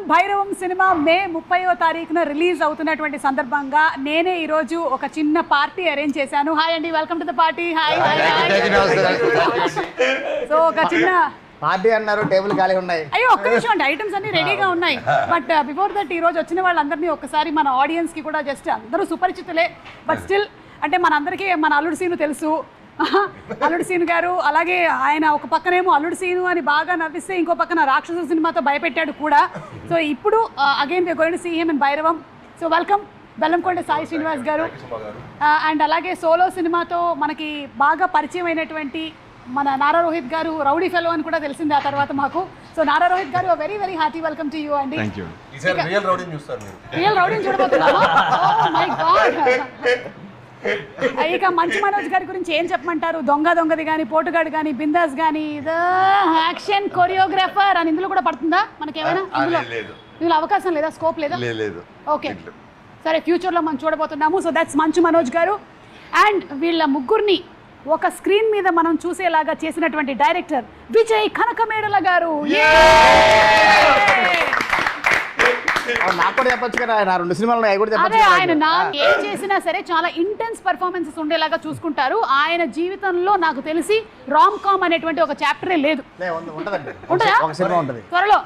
Bhairavam cinema మే 30వ తారీఖున release అవుతున్నటువంటి సందర్భంగా నేనే ఈరోజు ఒక చిన్న పార్టీ అరేంజ్ చేశాను. హాయ్ అండి, welcome to the party. Hi. So ఒక చిన్న పార్టీ అన్నారు, టేబుల్ ఖాళీ ఉన్నాయి. అయ్యో ఒక్క నిమిషం అండి, ఐటమ్స్ అన్ని రెడీగా ఉన్నాయి. బట్ బిఫోర్ దట్ ఈ రోజు వచ్చిన వాళ్ళందరినీ ఒకసారి మన ఆడియన్స్ కి కూడా జస్ట్ అందరూ సుపరిచితులే, బట్ స్టిల్ అంటే మనందరికీ మన అల్లుడు సీను తెలుసు. అల్లుడు సీను గారు, అలాగే ఆయన ఒక పక్కనేమో అల్లుడు సీను అని బాగా నవ్విస్తే ఇంకో పక్కన రాక్షసు సినిమాతో భయపెట్టాడు కూడా. సో ఇప్పుడు again we going to see him in Bhairavam. So welcome Bellamkonda Sai Srinivas garu. And అలాగే సోలో సినిమాతో మనకి బాగా పరిచయం అయినటువంటి మన నారా రోహిత్ గారు, రౌడీ ఫెలో అని కూడా తెలిసింది ఆ తర్వాత మాకు. సో నారా రోహిత్ గారు, very very hearty welcome to you అండి. రియల్ రౌడీని చూడబోతున్నాము. Oh my god. ఇక మంచు మనోజ్ గారి గురించి ఏం చెప్పమంటారు? దొంగది కానీ, పోటుగాడు కానీ, బిందాస్ కానీ, యాక్షన్ కొరియోగ్రాఫర్ అని ఇందులో కూడా పడుతుందా మనకి ఏమైనా? ఇందులో అవకాశం లేదా, స్కోప్ లేదా? ఓకే సరే, ఫ్యూచర్లో మనం చూడబోతున్నాము. సో దట్స్ మంచు మనోజ్ గారు. అండ్ వీళ్ళ ముగ్గురిని ఒక స్క్రీన్ మీద మనం చూసేలాగా చేసినటువంటి డైరెక్టర్ విజయ్ కనకమేడల గారు. నాకు కూడా చెప్పొచ్చు కదా, నా 2 సినిమాలు అదే ఆయన ఏం చేసినా సరే చాలా ఇంటెన్స్ పర్ఫార్మెన్సెస్ ఉండేలాగా చూసుకుంటారు. ఆయన జీవితంలో నాకు తెలిసి రామ్ కామ్ అనేటువంటి ఒక చాప్టరే లేదు. త్వరలో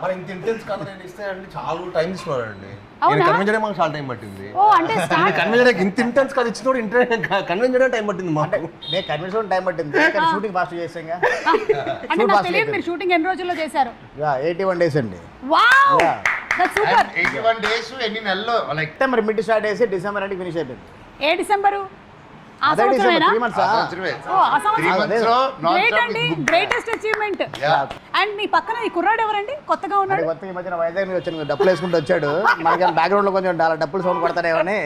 మీరు షూటింగ్ ఎన్ని రోజుల్లో చేశారు? 81 days అండి. సూపర్. 81 days ఎన్ని నెలల్లో? లైక్ సెప్టెంబర్ మిడ్ స్టార్ట్ చేసి డిసెంబర్ అంటే ఫినిష్ అయిపోయింది. ఏ డిసెంబరు? Greatest achievement. అండ్ మీ పక్కన ఈ కుర్రాడు ఎవరండి? కొత్తగా ఉన్నాడు. కొత్తగా ఈ మధ్యన వైజాగ్ నుంచి వచ్చాను, డప్పులు వేసుకుంటూ వచ్చాడు. మనకి బ్యాక్గ్రౌండ్ లో కొంచెం డప్పులు sound పడతాడేమని.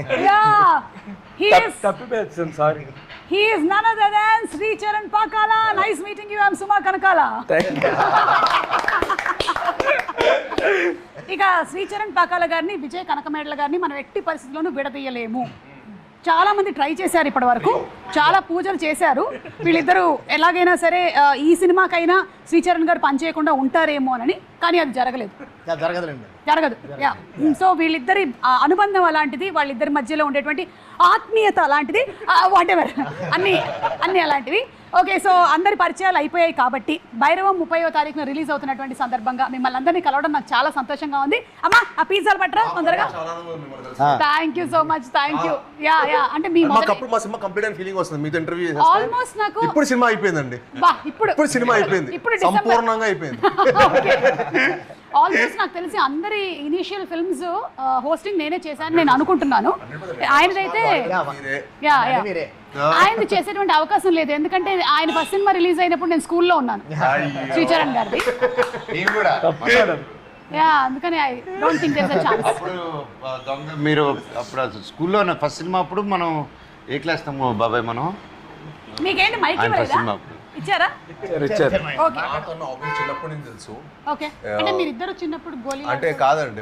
He is none other than Sri Charan Pakala. Nice meeting you. I'm Suma Kanakala. ఇక శ్రీచరణ్ పాకాల గారిని, విజయ్ కనకమేడల గారిని మనం ఎట్టి పరిస్థితుల్లోనూ విడదీయలేము. చాలా మంది ట్రై చేశారు ఇప్పటి వరకు, చాలా పూజలు చేశారు. వీళ్ళిద్దరూ ఎలాగైనా సరే ఈ సినిమాకైనా శ్రీచరణ్ గారు పనిచేయకుండా ఉంటారేమో అని, కానీ అది జరగలేదు. జరగదు. సో వీళ్ళిద్దరి అనుబంధం అలాంటిది, వాళ్ళిద్దరి మధ్యలో ఉండేటువంటి ఆత్మీయత అలాంటిది, వాటెవర్ అన్నీ అలాంటివి. ఓకే, సో అందరి పరిచయాలు అయిపోయాయి కాబట్టి భైరవం 30వ తారీఖున రిలీజ్ అవుతున్నటువంటి సందర్భంగా మిమ్మల్ని అందరినీ కలవడం నాకు చాలా సంతోషంగా ఉంది. అమ్మా ఆ పిజ్జాలు పట్టరా తొందరగా. Thank you so much. Thank you. Yeah అంటే మీ ఆల్మోస్ట్ నాకు ఇప్పుడు సినిమా అయిపోయిందండి. ఇప్పుడు సినిమా అయిపోయింది, సంపూర్ణంగా అయిపోయింది. ఆల్మోస్ట్ నాకు తెలిసి అందరి ఇనిషియల్ ఫిల్మ్స్ హోస్టింగ్ నేనే చేశాను నేను అనుకుంటున్నాను. ఆయనదైతే ఆయన చేసేటువంటి అవకాశం లేదు, ఎందుకంటే ఆయన ఫస్ట్ సినిమా రిలీజ్ అయినప్పుడు నేను స్కూల్లో ఉన్నాను, శ్రీచరణ్ గారిది. అందుకని I don't think there is a chance. మీరు అప్పుడు స్కూల్లో ఫస్ట్ సినిమా అప్పుడు మనం ఏ క్లాస్ బాబాయ్? మనం మీకేంటి మైక్ ఇవ్వలేదా? ఇచ్చారా? చిన్నప్పటి నుంచి తెలుసు. ఓకే, అంటే మీరిద్దరు చిన్నప్పుడు గోలీ అంటే కాదండి,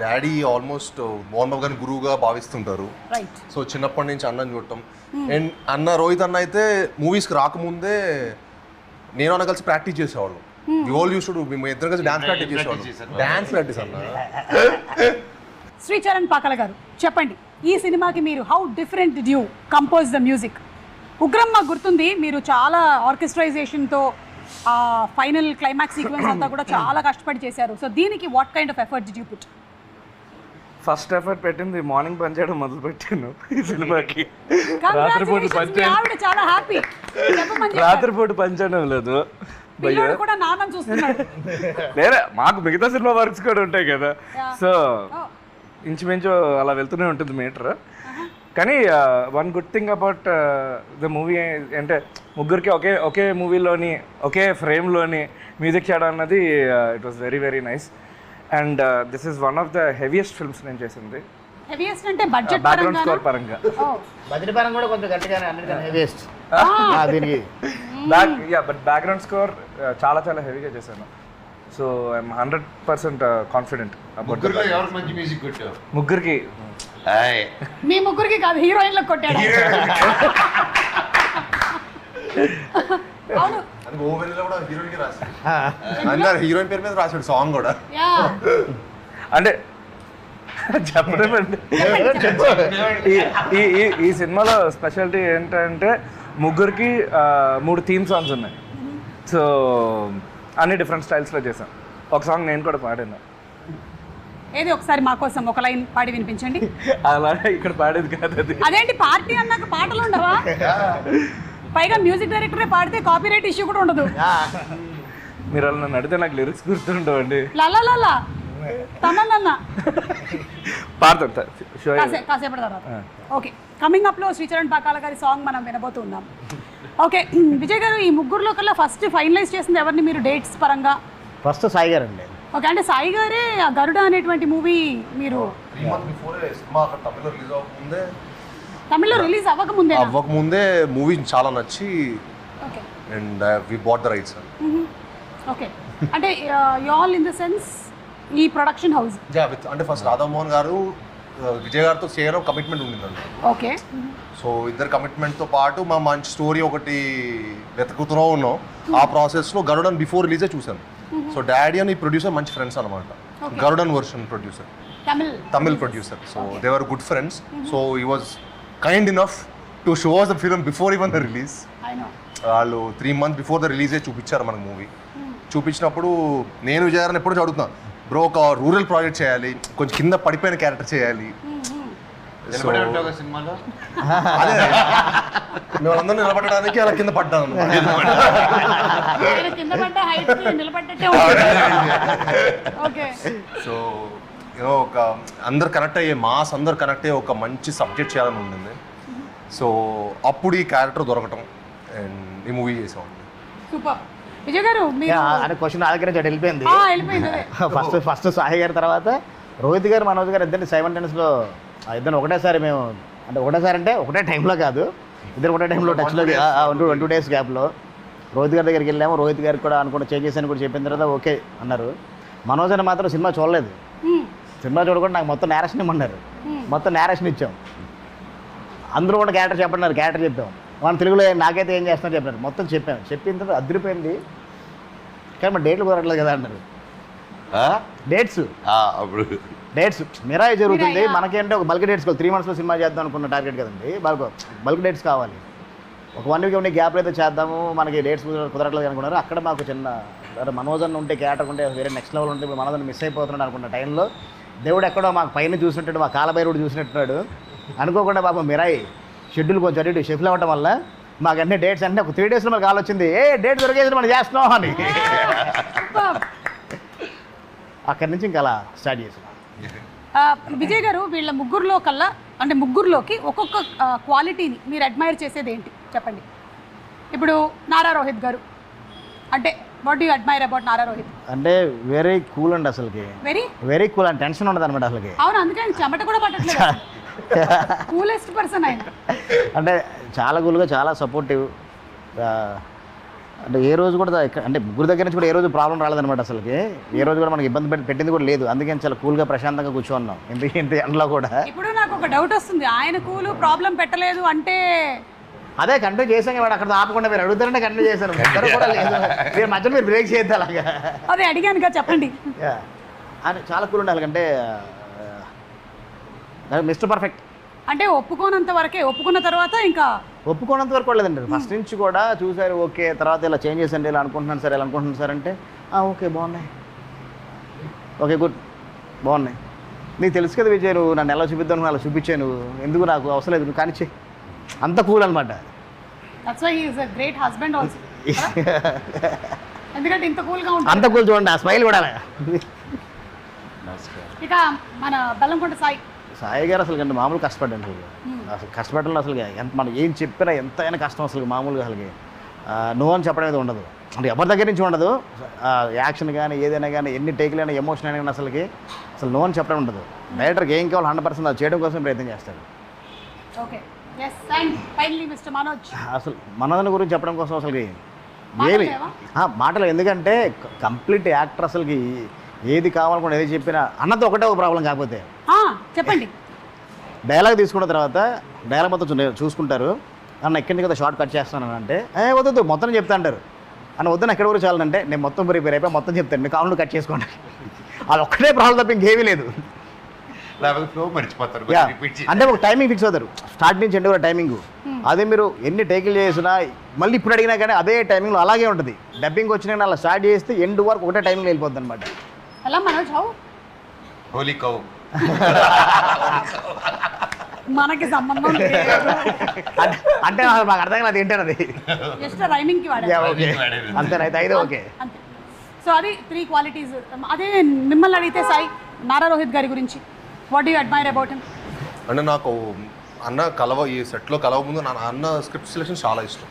డాడీ ఆల్మోస్ట్ మోహన్ బాబు గారిని గురువుగా భావిస్తుంటారు. సో చిన్నప్పటి నుంచి అన్నని చూడటం. అండ్ అన్న రోహిత్ అన్న అయితే మూవీస్కి రాకముందే నేను అన్న కలిసి ప్రాక్టీస్ చేసేవాళ్ళం. మేము ఇద్దరు కలిసి డాన్స్ ప్రాక్టీస్ చేసేవాళ్ళం. డాన్స్ ప్రాక్టీస్ అన్న. శ్రీచరణ్ పాకాల గారు చెప్పండి, ఈ సినిమాకి మీరు how different did you compose the music? Ugramma గుర్తుంది, మీరు చాలా ఆర్కెస్ట్రైజేషన్తో ఫైనల్ క్లైమాక్స్ సీక్వెన్స్ అంతా కూడా చాలా కష్టపడి చేశారు. సో దీనికి what kind of effort did you put? First effort పెట్టింది మార్నింగ్ పని చేయడం మొదలు పెట్టాను ఈ సినిమాకి. రాత్రిపూట పని చేయడం లేదు, లేదా మాకు మిగతా సినిమా వర్క్స్ కూడా ఉంటాయి కదా. సో ఇంచుమించు అలా వెళ్తూనే ఉంటుంది మీటర్. కానీ one good thing about the movie అంటే ముగ్గురికి ఒకే మూవీలోని ఒకే ఫ్రేమ్లోని మ్యూజిక్ చేయడం అన్నది it was very very nice. And this is one of the heaviest films నేను చేసింది. బ్యాక్గ్రౌండ్ స్కోర్ పరంగా కూడా కొంచెం గట్టిగానే అన్నిటికన్నా హెవియెస్ట్. బట్ బ్యాక్గ్రౌండ్ స్కోర్ చాలా చాలా హెవీగా చేశాను. సో ఐఎమ్ 100% కాన్ఫిడెంట్ అబౌట్ ముగ్గురికి. మీ ముగ్గురికి కాదు, హీరోయిన్లకు కొట్టాడు. హీరోయిన్ పేరు మీద రాశాడు సాంగ్ కూడా. అంటే చెప్పలేమండి. ఈ సినిమాలో స్పెషాలిటీ ఏంటంటే ముగ్గురికి 3 థీమ్ సాంగ్స్ ఉన్నాయి. సో అన్ని డిఫరెంట్ స్టైల్స్లో చేసాం. ఒక సాంగ్ నేను కూడా పాడాను. ఏది ఒకసారి మా కోసం ఒక లైన్ పాడి వినిపించండి. అలా ఇక్కడ పాడేది కాదు అది. అదేంటి పార్టీ అన్నాక పాటలు ఉండవా? పైగా మ్యూజిక్ డైరెక్టరే పాడితే కాపీరైట్ ఇష్యూ కూడా ఉండదు. మీరు అలా నన్ను అడిగితే నాకు లిరిక్స్ గుర్తుండవండి. లలా తమన్నా పాడతాను షో. కాసేపటి తర్వాత. ఓకే, కమింగ్ అప్లో శ్రీచరణ్ పాకాల గారి సాంగ్ మనం వినబోతున్నాం. ఓకే విజయ్ గారు, ఈ ముగ్గురులో కల్లా ఫస్ట్ ఫైనలైజ్ చేసింది ఎవరిని మీరు డేట్స్ పరంగా? ఫస్ట్ సాయి గారు అండి. ఓకే, అంటే సాయి గారే ఆ గరుడ అనేటువంటి మూవీ మీరు 3 months before సినిమా అక్కడ తమిళ్లో రిలీజ్ అవ్వకముందే అవ్వకముందే మూవీ చాలా నచ్చి okay and we bought the rights. Okay, అంటే you all in the sense ఈ ప్రొడక్షన్ హౌస్ అంటే ఫస్ట్ రాధామోహన్ గారు విజయ్ గారితో చేయడం కమిట్మెంట్ ఉండిందండి. ఓకే, సో ఇద్దరు కమిట్మెంట్తో పాటు మా మంచి స్టోరీ ఒకటి వెతుకుతూ ఉన్నాం. ఆ ప్రాసెస్లో గరుడన్ బిఫోర్ రిలీజే చూశాను. సో డాడీ అని ప్రొడ్యూసర్ మంచి ఫ్రెండ్స్ అనమాట. Garudan version producer, Tamil producer. So they were good friends. So he was kind enough to show us the film before even the release. వాళ్ళు 3 months బిఫోర్ ద రిలీజే చూపించారు మనకు మూవీ. చూపించినప్పుడు నేను విజయ్ గారిని ఎప్పుడూ అడుగుతున్నా, బ్రో ఒక రూరల్ ప్రాజెక్ట్ చేయాలి, కొంచెం కింద పడిపోయిన క్యారెక్టర్ చేయాలి. సినిమాలో వాళ్ళందరూ నిలబడడానికి అలా కింద పడ్డాను. సో యూనో ఒక అందరు కనెక్ట్ అయ్యే మాస్, అందరు కనెక్ట్ అయ్యే ఒక మంచి సబ్జెక్ట్ చేయాలని ఉండింది. సో అప్పుడు ఈ క్యారెక్టర్ దొరకటం అండ్ ఈ మూవీ చేసాం. సూపర్. విజయ్ గారు అంటే క్వశ్చన్ నా దగ్గర వెళ్ళిపోయింది. ఫస్ట్ సాయి గారి తర్వాత రోహిత్ గారు, మనోజ్ గారు ఇద్దరిని సైమల్టేనియస్లో ఇద్దరు ఒకటేసారి మేము, అంటే ఒకటేసారి అంటే ఒకటే టైంలో కాదు, ఇద్దరు ఒకటే టైంలో టచ్లో 2 days గ్యాప్లో రోహిత్ గారి దగ్గరికి వెళ్ళాము. రోహిత్ గారికి కూడా అనుకుంటే చేసేసాను కూడా చెప్పిన తర్వాత ఓకే అన్నారు. మనోజ్ అని మాత్రం సినిమా చూడలేదు. సినిమా చూడకుండా నాకు మొత్తం నేరేషన్ ఇమ్మన్నారు. మొత్తం నేరేషన్ ఇచ్చాం. అందరూ కూడా క్యారెక్టర్ చెప్పన్నారు, క్యారెక్టర్ చెప్పాం. మన తెలుగులో నాకైతే ఏం చేస్తున్నారు చెప్పారు. మొత్తం చెప్పాం. చెప్పిన తర్వాత అదిరిపోయింది. కానీ మన డేట్లు కుదరట్లేదు కదా అన్నారు. డేట్స్ మిరాయి జరుగుతుంది. మనకేంటే ఒక బల్క్ డేట్స్ కావాలి. 3 monthsలో సినిమా చేద్దాం అనుకున్న టార్గెట్ కదండి. బల్క్ డేట్స్ కావాలి. ఒక 1 week ఉండే గ్యాప్లో అయితే చేద్దాము, మనకి డేట్స్ కుదరట్లేదు అనుకున్నారు. అక్కడ మాకు చిన్న మనోజన్ ఉంటే క్యారెక్టర్ ఉంటే వేరే నెక్స్ట్ లెవెల్ ఉంటే ఇప్పుడు మనోజన్ మిస్ అయిపోతున్నాడు అనుకున్న టైంలో దేవుడు ఎక్కడో మాకు పైన చూసినట్టు, మా కాలభైరుడు చూసినట్టున్నాడు. అనుకోకుండా పాపం మిరాయి షెడ్యూల్ కొంచెం అటు షిఫ్ట్ అవ్వటం వల్ల మాకు అన్ని డేట్స్ అంటే ఒక 3 daysలో మాకు కాల్ వచ్చింది, డేట్ దొరికేసి మనం చేస్తున్నాం అని. అక్కడి నుంచి ఇంకా అలా స్టార్ట్ చేసాం. విజయ్ గారు, వీళ్ళ ముగ్గురులో కల్లా అంటే ముగ్గురులోకి ఒక్కొక్క క్వాలిటీని మీరు అడ్మైర్ చేసేది ఏంటి చెప్పండి. ఇప్పుడు నారా రోహిత్ గారు అంటే what do admire about Nara Rohit? అంటే వెరీ కూల్ అండి, అసలుకి వెరీ కూల్ అండ్ టెన్షన్ ఉండదు అనమాట అసలుకి. అవును, అందుకే ఆయన చెమట కూడా పట్టట్లేదు. కూలెస్ట్ పర్సన్ ఆయన. అంటే చాలా కూల్గా, చాలా సపోర్టివ్. అంటే ఏ రోజు కూడా అంటే ముగ్గురు దగ్గర నుంచి కూడా ఏ రోజు ప్రాబ్లం రాలేదనమాట అసలుకి. ఏ రోజు కూడా మనకి ఇబ్బంది పెట్టింది కూడా లేదు. అందుకని చాలా కూల్గా ప్రశాంతంగా కూర్చోన్నాం ఇంత ఎండలో కూడా. ఇప్పుడు నాకు ఒక డౌట్ వస్తుంది, ఆయన కూల్ ప్రాబ్లం పెట్టలేదు అంటే అదే కంటిన్యూ చేసాం వాడు అక్కడ ఆపకుండా మీరు అడుగుతారంటే కంటిన్యూ చేశాను. కూడా లేదు, మీరు మధ్యలో మీరు బ్రేక్ చేయొద్దు అలాగా. అదే అడిగాను కదా, చెప్పండి. అని చాలా కూల్ ఉండాలి. అంటే మిస్టర్ పర్ఫెక్ట్. అంటే ఒప్పుకోనంత వరకే, ఒప్పుకున్న తర్వాత ఇంకా ఒప్పుకోనంత వరకు లేదండి. ఫస్ట్ నుంచి కూడా చూసారు ఓకే, తర్వాత ఇలా చేంజ్ చేసండి, ఇలా అనుకుంటున్నాను సార్, ఇలా అనుకుంటున్నాను సార్ అంటే ఓకే బాగున్నాయి, ఓకే గుడ్ బాగున్నాయి. నీకు తెలుసు కదా విజయ్, నువ్వు నన్ను ఎలా చూపిద్దాను అలా చూపించాను, ఎందుకు నాకు అవసరం లేదు, నువ్వు కానిచ్చే. అంత కూల్ అనమాట. Great husband also. ఎందుకంటే ఇంత కూల్గా ఉంటుంది. అంత కూల్ చూడండి, ఆ స్మైల్ కూడా. ఇక మన బెల్లంకొండ సాయి గారు అసలు అంటే మామూలు కష్టపడ్డాను. అసలు కష్టపడడంలో అసలు ఎంత మనం ఏం చెప్పినా ఎంతైనా కష్టం అసలు మామూలుగా అసలుకి నో అని చెప్పడం అనేది ఉండదు. అంటే ఎవరి దగ్గర నుంచి ఉండదు. యాక్షన్ కానీ ఏదైనా కానీ ఎన్ని టేకులైనా ఎమోషన్ అయినా కానీ అసలు నో అని చెప్పడం ఉండదు. డైరెక్టర్కి ఏం కావాలి 100% అది చేయడం కోసం ప్రయత్నం చేస్తాడు. ఓకే, అసలు మనోజ్ గురించి చెప్పడం కోసం అసలుకి ఏమి మాటలు, ఎందుకంటే కంప్లీట్ యాక్టర్ అసలుకి ఏది కావాలనుకుంటే ఏది చెప్పినా అన్నతో ఒకటే ఒక ప్రాబ్లం. కాకపోతే చెప్పండి, డైలాగ్ తీసుకున్న తర్వాత డైలాగ్ మొత్తం చూసుకుంటారు. అన్న ఎక్కడి కదా షార్ట్ కట్ చేస్తాను అంటే వద్దు మొత్తం చెప్తా అంటారు. అన్న వద్దని ఎక్కడ కూడా చాలంటే నేను మొత్తం ప్రిపేర్ అయిపోయి మొత్తం చెప్తాను, మీకు కావాలంటే కట్ చేసుకోండి. అది ఒక్కటే ప్రాబ్లం తప్ప ఇంకేమీ లేదు. లేకపోతే ఫ్లో మర్చిపోతారు, యా, రిపీట్ అంటే ఒక టైమింగ్ ఫిక్స్ అవుతారు స్టార్ట్ నుంచి ఎండ్ వరకు టైమింగ్. అదే మీరు ఎన్ని టేకులు చేసినా మళ్ళీ ఇప్పుడు అడిగినా కానీ అదే టైమింగ్లో అలాగే ఉంటుంది. డబ్బింగ్ వచ్చినా అలా స్టార్ట్ చేస్తే ఎండ్ వరకు ఒకటే టైమింగ్లో వెళ్ళిపోతుంది అనమాట. ఎలా మనోజ్ హౌ హోలీ కౌ. మనకి సంబంధం లేదు. అంటే అసలు మాకు అర్థం కాదు ఏంటన్నది. జస్ట్ రైమింగ్ కి వాడారు. యా, ఓకే అంతేనైతే అయితే ఓకే. అంతే. సో అది 3 క్వాలిటీస్. అదే మిమ్మల్ని అడిగితే సాయి, నారా రోహిత్ గారి గురించి what you admire about him? అంటే నాకు అన్న ఈ సెట్లో కలవ ముందు నా అన్న స్క్రిప్ట్ సెలెక్షన్ చాలా ఇష్టం.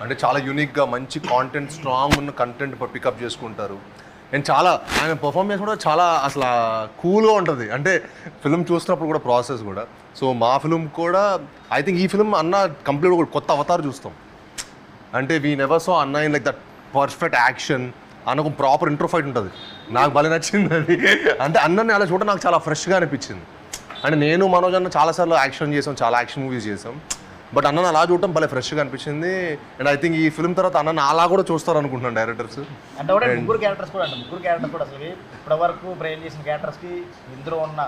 అంటే చాలా యూనిక్గా మంచి కాంటెంట్, స్ట్రాంగ్ ఉన్న కంటెంట్ పికప్ చేసుకుంటారు. అండ్ చాలా ఆయన పర్ఫార్మెన్స్ కూడా చాలా అసలు కూల్గా ఉంటుంది. అంటే ఫిల్మ్ చూసినప్పుడు కూడా ప్రాసెస్ కూడా. సో మా ఫిల్మ్ కూడా ఐ థింక్ ఈ ఫిల్మ్ అన్న కంప్లీట్ కూడా కొత్త అవతారం చూస్తాం. అంటే వీ నెవర్ సో అన్న in like that perfect action అన్న ఒక ప్రాపర్ ఇంట్రో ఫైట్ ఉంటుంది. నాకు భలే నచ్చింది అది. అంటే అన్నని అలా చూడ నాకు చాలా ఫ్రెష్గా అనిపించింది. అంటే నేను మనోజ్ అన్న చాలాసార్లు యాక్షన్ చేసాం, చాలా యాక్షన్ మూవీస్ చేసాం. బట్ అన్నని అలా చూడటం భలే ఫ్రెష్గా అనిపించింది. అండ్ ఐ థింక్ ఈ ఫిల్మ్ తర్వాత అన్న అలా కూడా చూస్తారు అనుకుంటున్నాను డైరెక్టర్స్. అంటే కూడా ముగ్గురు క్యారెక్టర్స్ కూడా అసలు ఇప్పటి వరకు బ్రెయిన్ చేసిన క్యారెక్టర్స్కి ఇందులో ఉన్న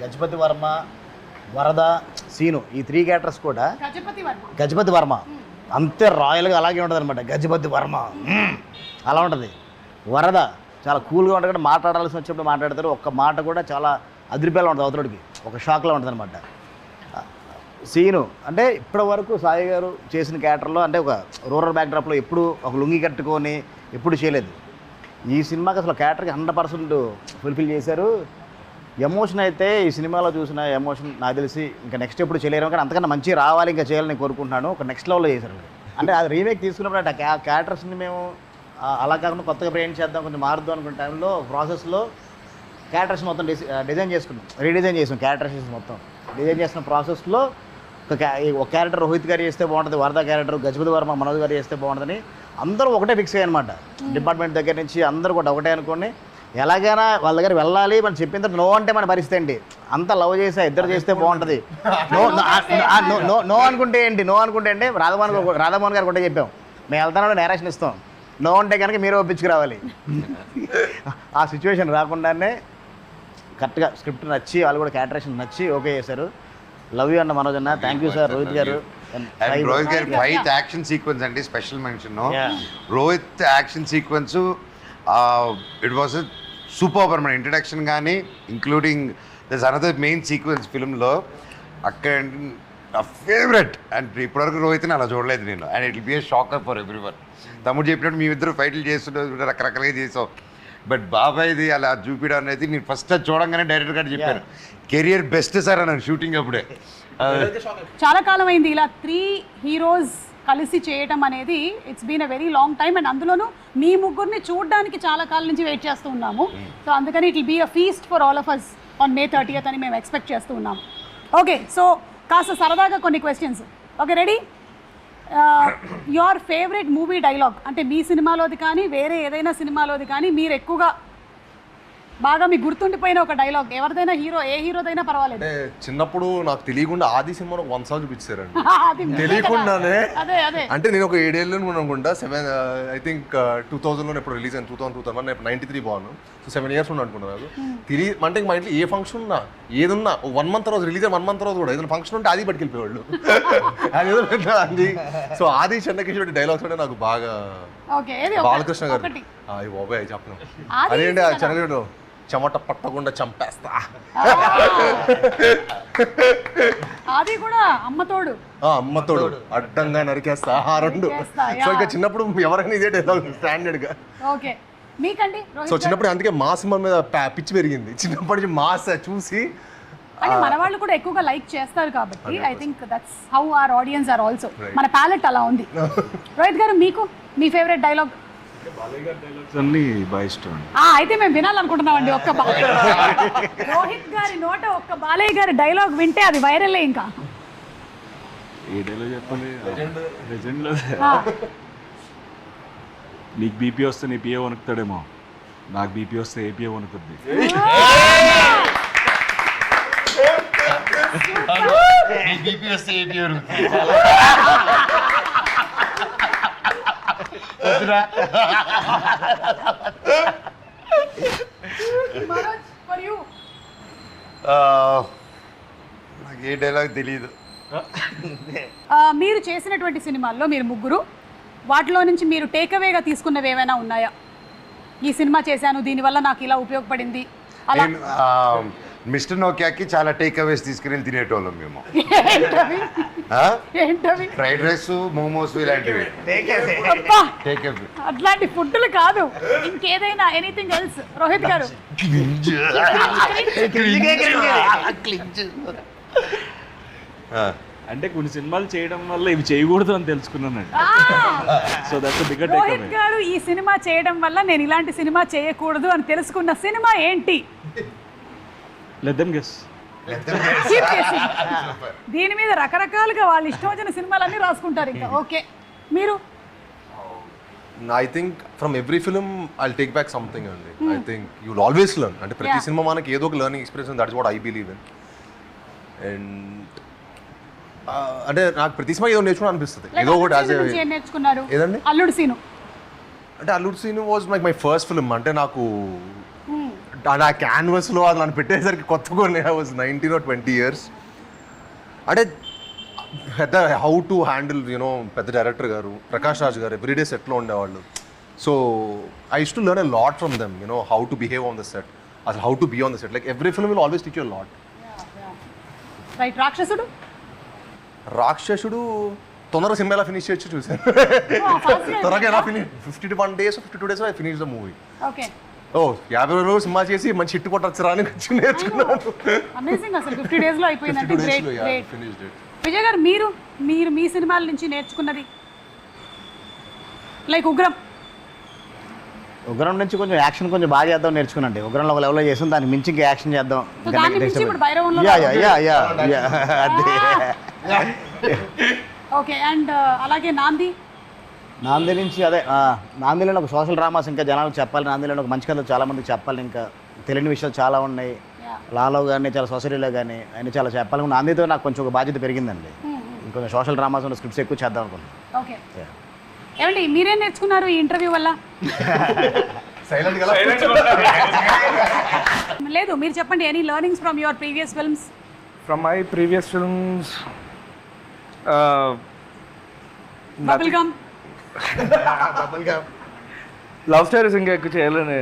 గజపతి వర్మ, వరద, సీను ఈ 3 క్యారెక్టర్స్ కూడా గజపతి వర్మ అంతే రాయల్గా అలాగే ఉంటుంది అనమాట. గజపతి వర్మ అలా ఉంటుంది. వరద చాలా కూల్గా ఉంటుంది కూడా మాట్లాడాల్సి వచ్చినప్పుడు మాట్లాడతారు. ఒక్క మాట కూడా చాలా అదిరిపేలా ఉంటుంది అవతలకి, ఒక షాక్లో ఉంటుంది అనమాట. సీను అంటే ఇప్పటి వరకు సాయి గారు చేసిన క్యారెక్టర్లో అంటే ఒక రూరల్ బ్యాక్డ్రాప్లో ఎప్పుడు ఒక లుంగి కట్టుకొని ఎప్పుడు చేయలేదు. ఈ సినిమాకి అసలు క్యారెక్టర్కి 100% ఫుల్ఫిల్ చేశారు. ఎమోషన్ అయితే ఈ సినిమాలో చూసిన ఎమోషన్ నాకు తెలిసి ఇంకా నెక్స్ట్ ఎప్పుడు చేయలేరు, కానీ అంతకన్నా మంచి రావాలి ఇంకా చేయాలని నేను కోరుకుంటున్నాను. ఒక నెక్స్ట్ లెవెల్లో చేశారు. అంటే అది రీమేక్ తీసుకున్నప్పుడు అంటే ఆ క్యారెక్టర్స్ని మేము అలా కాకుండా కొత్తగా బ్రెయిన్ చేద్దాం, కొంచెం మారుద్దాం అనుకున్న టైంలో ప్రాసెస్లో క్యారెక్టర్స్ మొత్తం డిజైన్ చేసుకున్నాం, రీడిజైన్ చేసాం. క్యారెక్టర్స్ మొత్తం డిజైన్ చేసిన ప్రాసెస్లో ఒక క్యారెక్టర్ రోహిత్ గారు చేస్తే బాగుంటుంది, వరద క్యారెక్టర్ గజపతి వర్మ మనోజ్ గారు చేస్తే బాగుంటుందని అందరూ ఒకటే ఫిక్స్ అయ్యారనమాట. డిపార్ట్మెంట్ దగ్గర నుంచి అందరూ కూడా ఒకటే అనుకోండి, ఎలాగైనా వాళ్ళ దగ్గర వెళ్ళాలి. మనం చెప్పిన తర్వాత నో అంటే మన పరిస్థితి ఏంటి, అంతా లవ్ చేసా ఇద్దరు చేస్తే బాగుంటుంది. నో అనుకుంటే ఏంటి, నో అనుకుంటే అంటే రాధామోహన్ గారు కూడా చెప్పాం, మేము వెళ్తానని నేరేషన్ ఇస్తాం, నో అంటే కనుక మీరే ఒప్పించుకురావాలి. ఆ సిచ్యువేషన్ రాకుండానే కరెక్ట్గా స్క్రిప్ట్ నచ్చి వాళ్ళు కూడా క్యారెక్టరేషన్ నచ్చి ఓకే చేశారు. లవ్ యూ అన్న మనోజ్ అన్న, thank you sir. Rohit garu Rohit గారి ఫైట్ యాక్షన్ సీక్వెన్స్ అంటే special mention. Rohit action sequence it was super. మన ఇంట్రడక్షన్ కానీ including this another main sequence ఫిల్మ్లో అక్కడ నా ఫేవరెట్. అండ్ ఇప్పటివరకు రోహిత్ని అలా చూడలేదు నేను. And it will be a shocker for everyone. తమ్ముడు చెప్పినట్టు మేమిద్దరు ఫైట్లు చేస్తుంటే రకరకాలుగా చేసాం. బట్ బాబాయ్ది అలా చూపించడం అనేది నేను ఫస్ట్ చూడంగానే డైరెక్టర్ గారు చెప్పాను, కెరియర్ బెస్ట్ సార్ అన్నాను షూటింగ్ అప్పుడే. చాలా కాలం అయింది ఇలా 3 హీరోస్ కలిసి చేయటం అనేది. It's been a very long time. And అందులోనూ మీ ముగ్గురిని చూడడానికి చాలా కాలం నుంచి వెయిట్ చేస్తూ ఉన్నాము. సో అందుకని it will be a feast for all of us on May 30th అని మేము ఎక్స్పెక్ట్ చేస్తూ ఉన్నాము. ఓకే, సో కాస్త సరదాగా కొన్ని questions. Okay, ready? Your favourite movie dialogue అంటే మీ సినిమాలోది కానీ వేరే ఏదైనా సినిమాలోది కానీ మీరు ఎక్కువగా బాగా మీకు గుర్తుండిపోయిన ఒక డైలాగ్ ఎవరిదైనా, హీరో ఏ హీరోదైనా పర్వాలేదు. అంటే చిన్నప్పుడు నాకు తెలియకుండా ఆది సినిమాలో 1 సాంగ్ చూపించారండి తెలియకుండానే. అంటే నేను ఒక 7 ఏళ్ళు అనుకుంటా, 7 ఐ థింక్ 2000లో ఎప్పుడు రిలీజ్ అయింది, 2001 నేను 93 బాను. సో 7 ఇయర్స్ ఉన్నా అనుకున్నాను. నాకు తెలియ అంటే మా ఇంట్లో ఏ ఫంక్షన్ ఉన్నా ఏదున్నా 1 మంత్ రోజు రిలీజ్ 1 మంత్ రోజు కూడా ఏదైనా ఫంక్షన్ ఉంటే అది పట్టుకెళ్ళిపోయేవాళ్ళు. అదేదో అది. సో ఆది చెన్నకేశ్వరి డైలాగ్స్ అంటే నాకు బాగా. బాలకృష్ణ గారు బాబాయ్ చెప్పను అదేంటి చెన్నకేశ్వరి చెమట పట్టకుండా చంపేస్తా, అది కూడా అమ్మతోడు అడ్డంగా నరికేస్తా, ఆ 2. సో ఇంకా చిన్నప్పుడు ఎవరైనా ఇదే డైలాగ్ స్టాండర్డ్ గా. ఓకే, మీకండి? సో చిన్నప్పుడు అందుకే మా సినిమా మీద పిచ్చి పెరిగింది. చిన్నప్పటి నుంచి మాస్ చూసి అంటే మన వాళ్ళు కూడా ఎక్కువగా లైక్ చేస్తారు కాబట్టి I think that's how our audience are also. మన ప్యాలెట్ అలా ఉంది. రోహిత్ గారు, మీకు మీ ఫేవరెట్ డైలాగ్? అయితే మేము వినాలనుకుంటున్నామండి. ఒక్క రోహిత్ గారి నోట ఒక్క బాలయ్య గారి డైలాగ్ వింటే అది వైరల్. ఇంకా ఏ డైలాగ్ చెప్పండి? లెజెండ్లో నీకు బీపీ వస్తే నీ పిఏ వణుకుతాడేమో, నాకు బీపీ వస్తే ఏపీఏ వణుకుద్ది. బీపీ వస్తే ఏపీ మనోజ్ ఫర్ యూ నాకు ఏ డైలాగ్ తెలియదు. మీరు చేసినటువంటి సినిమాల్లో మీరు ముగ్గురు వాటిలో నుంచి మీరు టేక్అవేగా తీసుకున్నవి ఏమైనా ఉన్నాయా? ఈ సినిమా చేశాను దీనివల్ల నాకు ఇలా ఉపయోగపడింది అలా. నేను మిస్టర్ నోకియాకి చాలా టేక్ అవేస్ తీసుకుని తినేటోళ్ళం మేము. ఏంటవి? ఆ? ఏంటవి? ఫ్రైడ్ రైస్, మోమోస్ ఇలాంటివి అబ్బా, టేక్ అవే. అట్లాంటి ఫుడ్లు కాదు, ఇంకేదైనా ఎనీథింగ్ ఎల్స్. రోహిత్ గారు అంటే కొన్ని సినిమాలు చేయడం వల్ల ఇవి చేయకూడదు అని తెలుసుకున్నానండి. So that's bigger take Rohit గారు ఈ సినిమా చేయడం వల్ల నేను ఇలాంటి సినిమా చేయకూడదు అని తెలుసుకున్న సినిమా ఏంటి? Let them guess. Keep guessing. దీని మీద రకరకాలుగా వాళ్ళు ఇష్టం వచ్చిన సినిమాలన్నీ రాసుకుంటారు ఇంకా. ఓకే, మీరు? I think from every film I take back something అండి. I think you will always learn. అంటే ప్రతి సినిమా మనకి ఏదో ఒక learning experience, that is what I believe in. And అంటే నాకు ప్రతి సినిమా ఏదో నేర్చుకుని అనిపిస్తుంది. ఏదో ఒకటి యాజ్ ఏం నేర్చుకున్నారు? ఏదండి? అల్లుడు సీను. అంటే Alludu Seenu was like my first film. అంటే నాకు నా క్యాన్వస్లో అది నన్ను పెట్టేసరికి కొత్తగా ఐ వాజ్ 19 or 20 years. అంటే పెద్ద హౌ టు హ్యాండిల్ యూనో పెద్ద డైరెక్టర్ గారు ప్రకాష్ రాజ్ గారు ఎవ్రీడే సెట్లో ఉండేవాళ్ళు. So I use to learn a lot from them, you know how to behave on the set, అసలు how to be on the set. Like every film will always teach you lot. Right. Rakshasudu? Rakshasudu తొందరగా cinema ఎలా finish చేయొచ్చు చూసాను. త్వరగా ఎలా finish 51 days 52 days I finish the movie. Okay. 50 రోజులు cinema చేసి మంచి హిట్ కొట్టొచ్చరా అని నేర్చుకున్నాను. అమేజింగ్. అసలు 50 days లో అయిపోయిందంటే 52 days గ్రేట్ లో great. Finished it. Vijay garu మీరు మీరు మీ సినిమాల నుంచి నేర్చుకున్నది? లైక్ ఉగ్రం. ఉగ్రం నుంచి కొంచెం యాక్షన్ కొంచెం బాగా చేద్దాం నేర్చుకున్నాండి. ఉగ్రంలో ఒక లెవెల్లో చేసాం, దానికి మించి ఇంకా యాక్షన్ చేద్దాం. సో దాని నుంచి ఇప్పుడు భైరవంలో. ఓకే. అండ్ అలాగే నాంది. నాంది నుంచి అదే నాందిలో ఒక సోషల్ డ్రామాస్ ఇంకా జనాలకు చెప్పాలి. నాందిలో ఒక మంచి కథలు చాలా మందికి చెప్పాలి. ఇంకా తెలియని విషయాలు చాలా ఉన్నాయి. లాలో కానీ చాలా సొసైటీలో కానీ అన్ని చాలా చెప్పాలి. నాందితో నాకు కొంచెం ఒక బాధ్యత పెరిగిందండి. ఇంకొంచెం సోషల్ డ్రామాస్ ఉన్న స్క్రిప్ట్స్ ఎక్కువ చేద్దాం అనుకున్నాను. ఓకే. ఏమండి మీరేం నేర్చుకున్నారు ఈ ఇంటర్వ్యూ వల్ల? లేదు, మీరు చెప్పండి. Any learnings from your previous films? From my previous films bubble gum. Love stories ఇంకా ఎక్కువ చేయాలని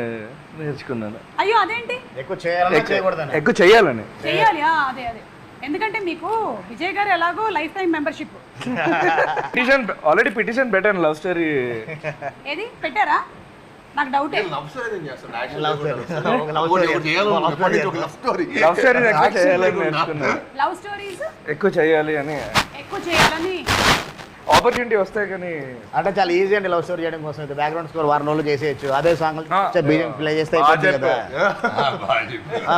నేర్చుకున్నాను. అయ్యో అదేంటి? ఎక్కువ చేయాలని చేయకూడదని. ఎక్కువ చేయాలని. చెయ్యాలి. అదే అదే. ఎందుకంటే మీకు విజయ్ గారు ఎలాగో life time membership. Already petition పెట్టాను లవ్ స్టోరీ. ఏది పెట్టారా? నాకు డౌటే. లవ్ స్టోరీస్ ఎక్కువ చేయాలని నేర్చుకున్నాను. లవ్ స్టోరీస్ ఎక్కువ చేయాలి అని. ఎక్కువ చేయాలని ఆపర్చునిటీ వస్తాయి కానీ అంటే చాలా ఈజీ అండి లవ్ స్టోరీ చేయడం కోసం. అయితే బ్యాక్గ్రౌండ్ స్కోర్ వారం రోజులు చేసేయచ్చు. అదే సాంగ్ బీజం ప్లే చేస్తే అయిపోతుంది కదా.